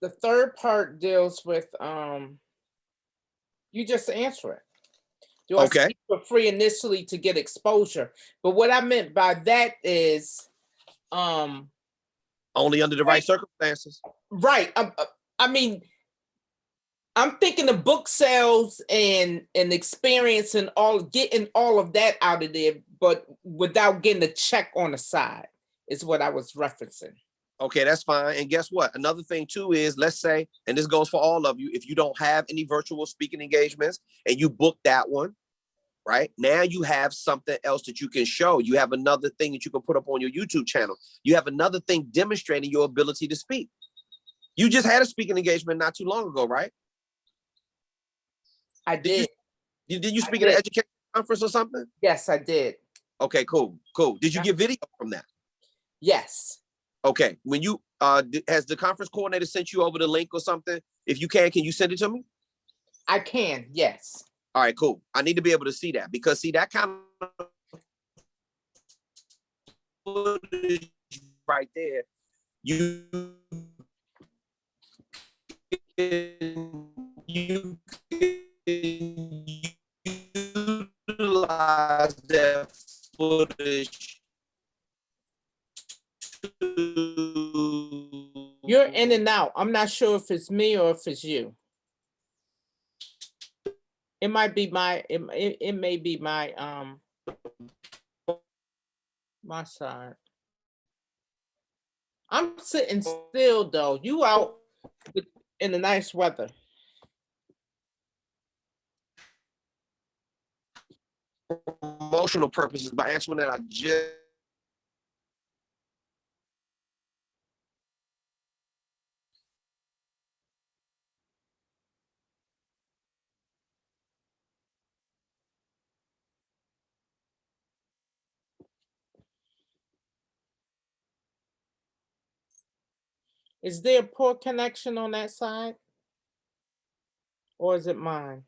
[SPEAKER 4] The third part deals with you just answer it. Do I
[SPEAKER 1] Okay.
[SPEAKER 4] speak for free initially to get exposure? But what I meant by that is
[SPEAKER 1] only under the right circumstances.
[SPEAKER 4] Right. I mean, I'm thinking of book sales and experience and getting all of that out of there, but without getting a check on the side is what I was referencing.
[SPEAKER 1] Okay, that's fine. And guess what? Another thing too is, let's say, and this goes for all of you, if you don't have any virtual speaking engagements and you book that one, right? Now you have something else that you can show. You have another thing that you can put up on your YouTube channel. You have another thing demonstrating your ability to speak. You just had a speaking engagement not too long ago, right?
[SPEAKER 4] I did.
[SPEAKER 1] Did you speak at an education conference or something?
[SPEAKER 4] Yes, I did.
[SPEAKER 1] Okay, cool. Did you get video from that?
[SPEAKER 4] Yes.
[SPEAKER 1] Okay. When you has the conference coordinator sent you over the link or something? If you can you send it to me?
[SPEAKER 4] I can, yes.
[SPEAKER 1] All right, cool. I need to be able to see that because see that kind of footage right there, you can utilize that footage.
[SPEAKER 4] You're in and out. I'm not sure if it's me or if it's you. It might be it may be my my side. I'm sitting still though. You out in the nice weather.
[SPEAKER 1] Promotional purposes by answering that I just
[SPEAKER 4] Is there a poor connection on that side? Or is it mine?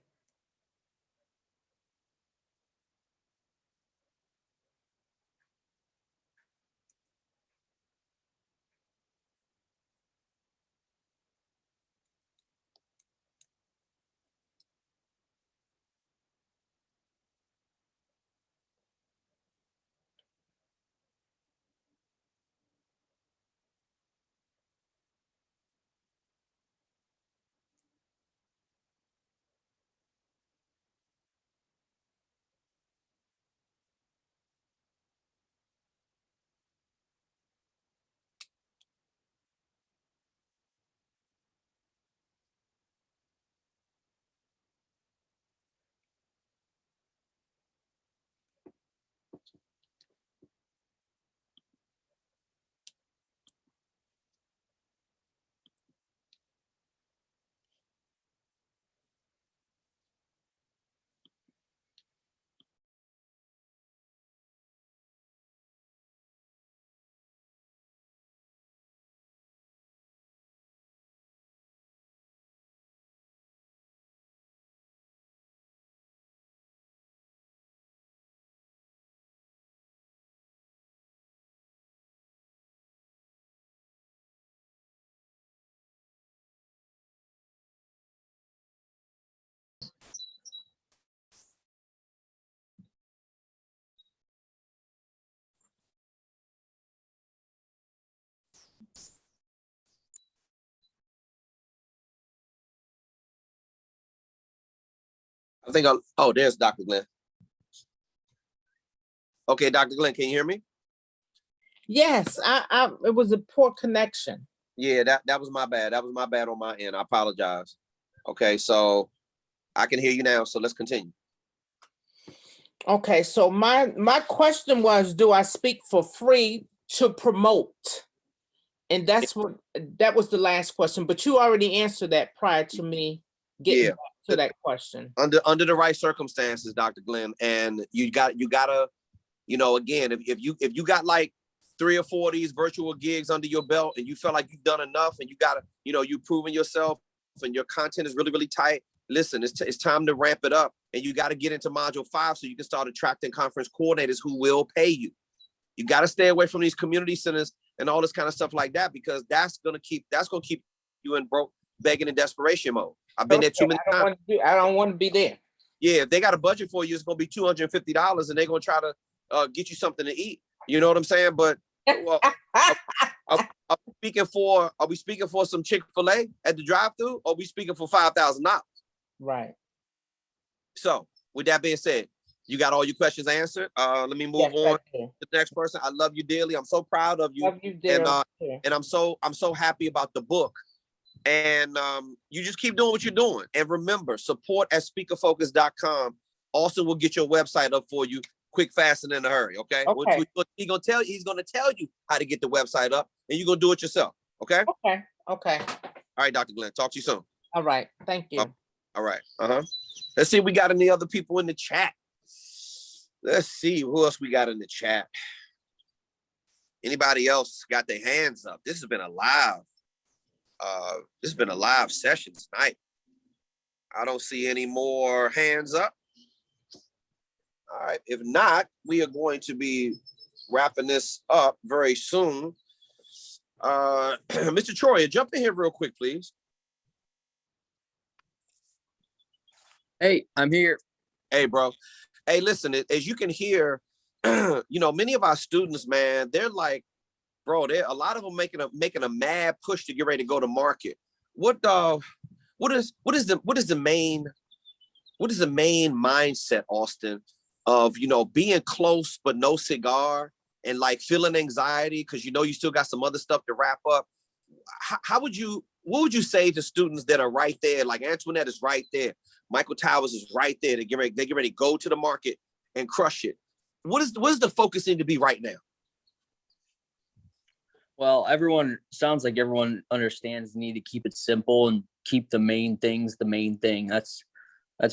[SPEAKER 1] I think oh, there's Dr. Glenn. Okay, Dr. Glenn, can you hear me?
[SPEAKER 4] Yes, it was a poor connection.
[SPEAKER 1] Yeah, that was my bad. That was my bad on my end. I apologize. Okay, so I can hear you now. So let's continue.
[SPEAKER 4] Okay, so my question was, do I speak for free to promote? And that was the last question, but you already answered that prior to me getting back to that question.
[SPEAKER 1] Under the right circumstances, Dr. Glenn, and you gotta, again, if you got like 3 or 4 of these virtual gigs under your belt and you feel like you've done enough and you gotta, you've proven yourself and your content is really, really tight, listen, it's time to ramp it up, and you got to get into module 5 so you can start attracting conference coordinators who will pay you. You got to stay away from these community centers and all this kind of stuff like that, because that's gonna keep you in broke, begging, and desperation mode. I've been there too many times.
[SPEAKER 4] I don't want to be there.
[SPEAKER 1] Yeah, if they got a budget for you, it's gonna be $250, and they're gonna try to get you something to eat. You know what I'm saying? But well, are we speaking for some Chick-fil-A at the drive-thru, or are we speaking for $5,000?
[SPEAKER 4] Right.
[SPEAKER 1] So with that being said, you got all your questions answered. Let me move on to the next person. I love you dearly. I'm so proud of you.
[SPEAKER 4] Love you dearly.
[SPEAKER 1] And I'm so happy about the book. And you just keep doing what you're doing. And remember, support@speakerfocus.com. Austin will get your website up for you quick, fast, and in a hurry. Okay. He's gonna tell you how to get the website up, and you're gonna do it yourself. Okay.
[SPEAKER 4] Okay. All
[SPEAKER 1] right, Dr. Glenn. Talk to you soon.
[SPEAKER 4] All right. Thank you.
[SPEAKER 1] All right. Let's see if we got any other people in the chat. Let's see who else we got in the chat. Anybody else got their hands up? This has been a live session tonight. I don't see any more hands up. All right. If not, we are going to be wrapping this up very soon. Mr. Troyer, jump in here real quick, please.
[SPEAKER 5] Hey, I'm here.
[SPEAKER 1] Hey, bro. Hey, listen, as you can hear, many of our students, man, they're like, bro, a lot of them making a mad push to get ready to go to market. What is the main mindset, Austin, of being close but no cigar, and like feeling anxiety because you still got some other stuff to wrap up? What would you say to students that are right there? Like Antoinette is right there, Michael Towers is right there. They get ready to go to the market and crush it. What is the focus need to be right now?
[SPEAKER 5] Well, sounds like everyone understands the need to keep it simple and keep the main things the main thing. That's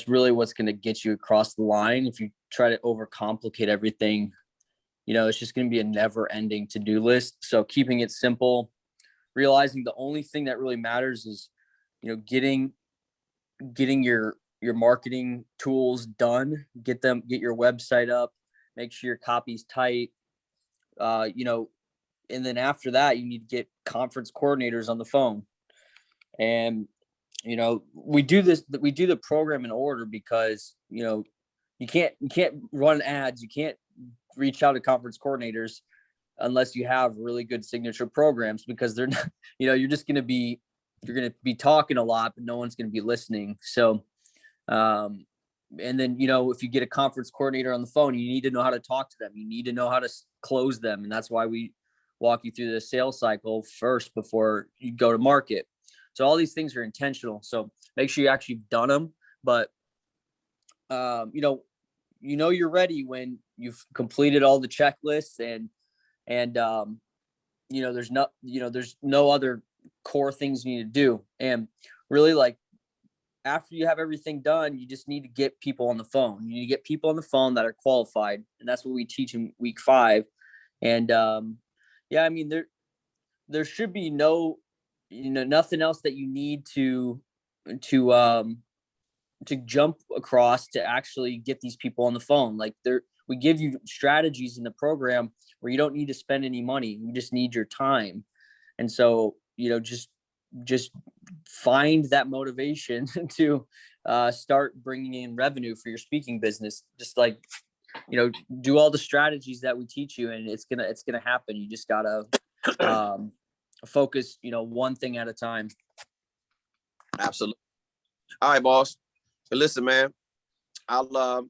[SPEAKER 5] really what's going to get you across the line. If you try to overcomplicate everything, it's just going to be a never-ending to-do list. So keeping it simple, realizing the only thing that really matters is, getting your marketing tools done, get your website up, make sure your copy's tight, and then after that, you need to get conference coordinators on the phone. And, we do the program in order because, you can't run ads. You can't reach out to conference coordinators unless you have really good signature programs, because they're not, you're going to be talking a lot, but no one's going to be listening. So, and then, if you get a conference coordinator on the phone, you need to know how to talk to them. You need to know how to close them. And that's why we walk you through the sales cycle first before you go to market. So all these things are intentional. So make sure you actually done them. But, you're ready when you've completed all the checklists and there's no other core things you need to do. And really, like, after you have everything done, you just need to get people on the phone. You need to get people on the phone that are qualified. And that's what we teach in week 5. And, there should be nothing else that you need to jump across to actually get these people on the phone. Like, we give you strategies in the program where you don't need to spend any money. You just need your time. And so, just find that motivation to start bringing in revenue for your speaking business. Just like, do all the strategies that we teach you, and it's gonna happen. You just gotta focus, one thing at a time.
[SPEAKER 1] Absolutely. All right, boss. Listen, man, I'll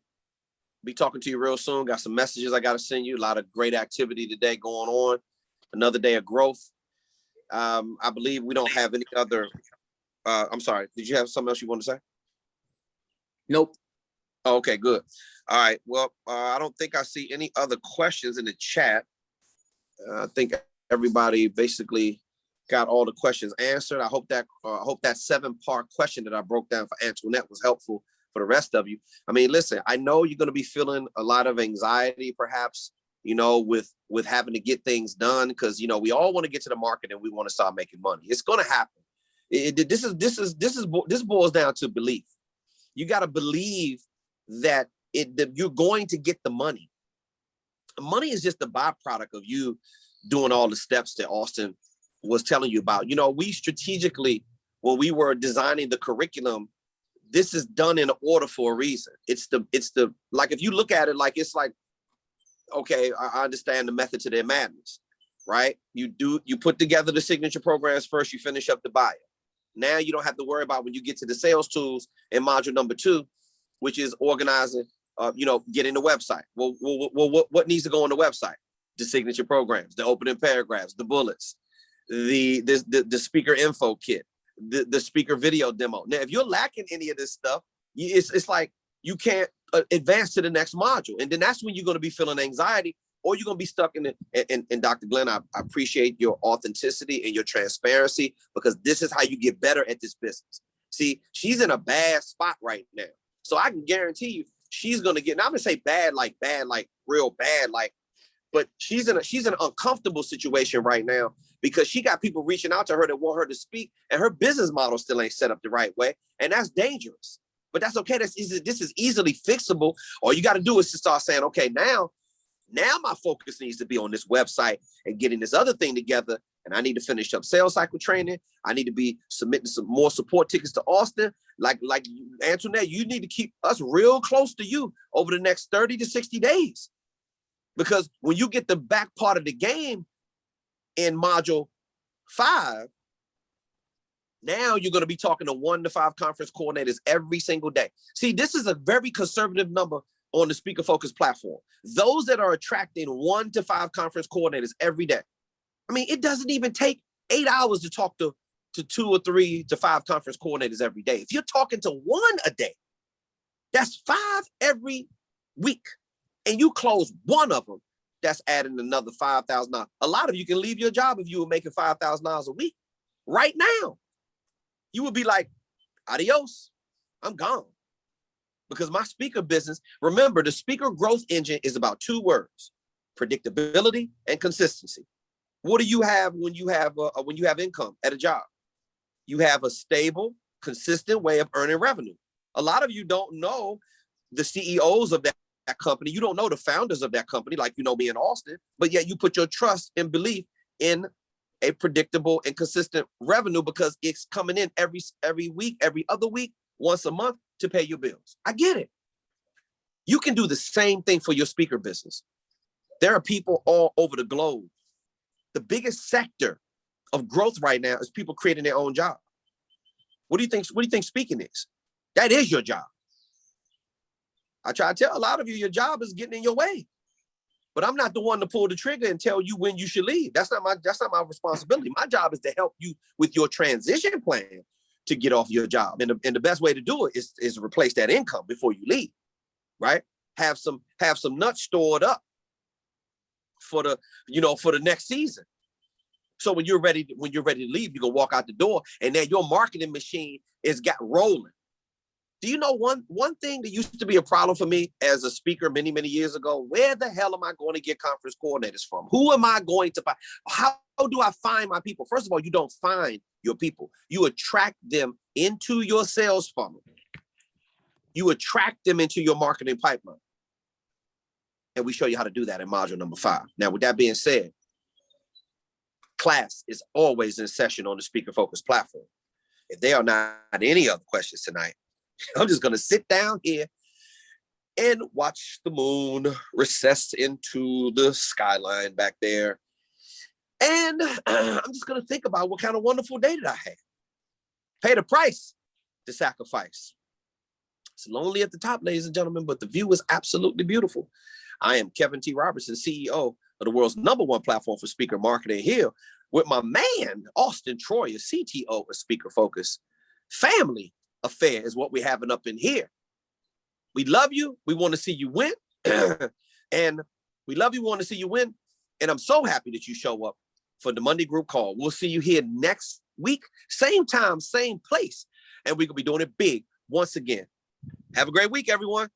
[SPEAKER 1] be talking to you real soon. Got some messages I got to send you. A lot of great activity today going on. Another day of growth. I believe we don't have any other. I'm sorry. Did you have something else you want to say?
[SPEAKER 5] Nope.
[SPEAKER 1] Oh, okay, good. All right. Well, I don't think I see any other questions in the chat. I think everybody basically got all the questions answered. I hope that 7-part question that I broke down for Antoinette was helpful for the rest of you. I mean, listen, I know you're going to be feeling a lot of anxiety, perhaps, with having to get things done, because we all want to get to the market and we want to start making money. It's going to happen. This boils down to belief. You got to believe that you're going to get the money. Money is just the byproduct of you doing all the steps that Austin was telling you about. We strategically, when we were designing the curriculum, this is done in order for a reason. It's the like, if you look at it, like, it's like, okay, I understand the method to their madness, right? You put together the signature programs first, you finish up the bio. Now you don't have to worry about when you get to the sales tools in module number 2, which is organizing, getting the website. Well, what needs to go on the website? The signature programs, the opening paragraphs, the bullets, the speaker info kit, the speaker video demo. Now, if you're lacking any of this stuff, it's like you can't advance to the next module. And then that's when you're going to be feeling anxiety, or you're going to be stuck in it. And Dr. Glenn, I appreciate your authenticity and your transparency, because this is how you get better at this business. See, she's in a bad spot right now. So I can guarantee you she's going to get, and I'm going to say bad, like real bad, but she's in an uncomfortable situation right now, because she got people reaching out to her that want her to speak, and her business model still ain't set up the right way. And that's dangerous. But that's okay. This is easily fixable. All you got to do is to start saying, okay, now my focus needs to be on this website and getting this other thing together. And I need to finish up sales cycle training. I need to be submitting some more support tickets to Austin. Like Antoinette, you need to keep us real close to you over the next 30 to 60 days. Because when you get the back part of the game in module 5, now you're going to be talking to 1 to 5 conference coordinators every single day. See, this is a very conservative number on the Speaker Focus platform. Those that are attracting 1 to 5 conference coordinators every day. I mean, it doesn't even take 8 hours to talk to 2 or 3 to 5 conference coordinators every day. If you're talking to 1 a day, that's 5 every week. And you close 1 of them, that's adding another $5,000. A lot of you can leave your job if you were making $5,000 a week right now. You would be like, adios, I'm gone. Because my speaker business, remember, the speaker growth engine is about 2 words: predictability and consistency. What do you have when you have income at a job? You have a stable, consistent way of earning revenue. A lot of you don't know the CEOs of that company. You don't know the founders of that company, like me in Austin, but yet you put your trust and belief in a predictable and consistent revenue, because it's coming in every week, every other week, once a month to pay your bills. I get it. You can do the same thing for your speaker business. There are people all over the globe. The biggest sector of growth right now is people creating their own job. What do you think speaking is? That is your job. I try to tell a lot of you, your job is getting in your way. But I'm not the one to pull the trigger and tell you when you should leave. That's not my responsibility. My job is to help you with your transition plan to get off your job. And the best way to do it is replace that income before you leave, right? Have some nuts stored up for the next season. So when you're ready to leave, you can walk out the door, and then your marketing machine is got rolling. Do you know one thing that used to be a problem for me as a speaker many, many years ago? Where the hell am I going to get conference coordinators from? Who am I going to find? How do I find my people? First of all, you don't find your people. You attract them into your sales funnel. You attract them into your marketing pipeline. And we show you how to do that in module number 5. Now, with that being said, class is always in session on the Speaker Focus platform. If there are not any other questions tonight, I'm just going to sit down here and watch the moon recess into the skyline back there. And I'm just going to think about what kind of wonderful day did I have. Pay the price to sacrifice. It's lonely at the top, ladies and gentlemen, but the view is absolutely beautiful. I am Kevin T. Robertson, CEO of the world's #1 platform for speaker marketing, here with my man, Auston Troyer, CTO of Speaker Focus. Family affair is what we're having up in here. We love you. We want to see you win. And we love you. We want to see you win. And I'm so happy that you show up for the Monday group call. We'll see you here next week, same time, same place. And we're going to be doing it big once again. Have a great week, everyone.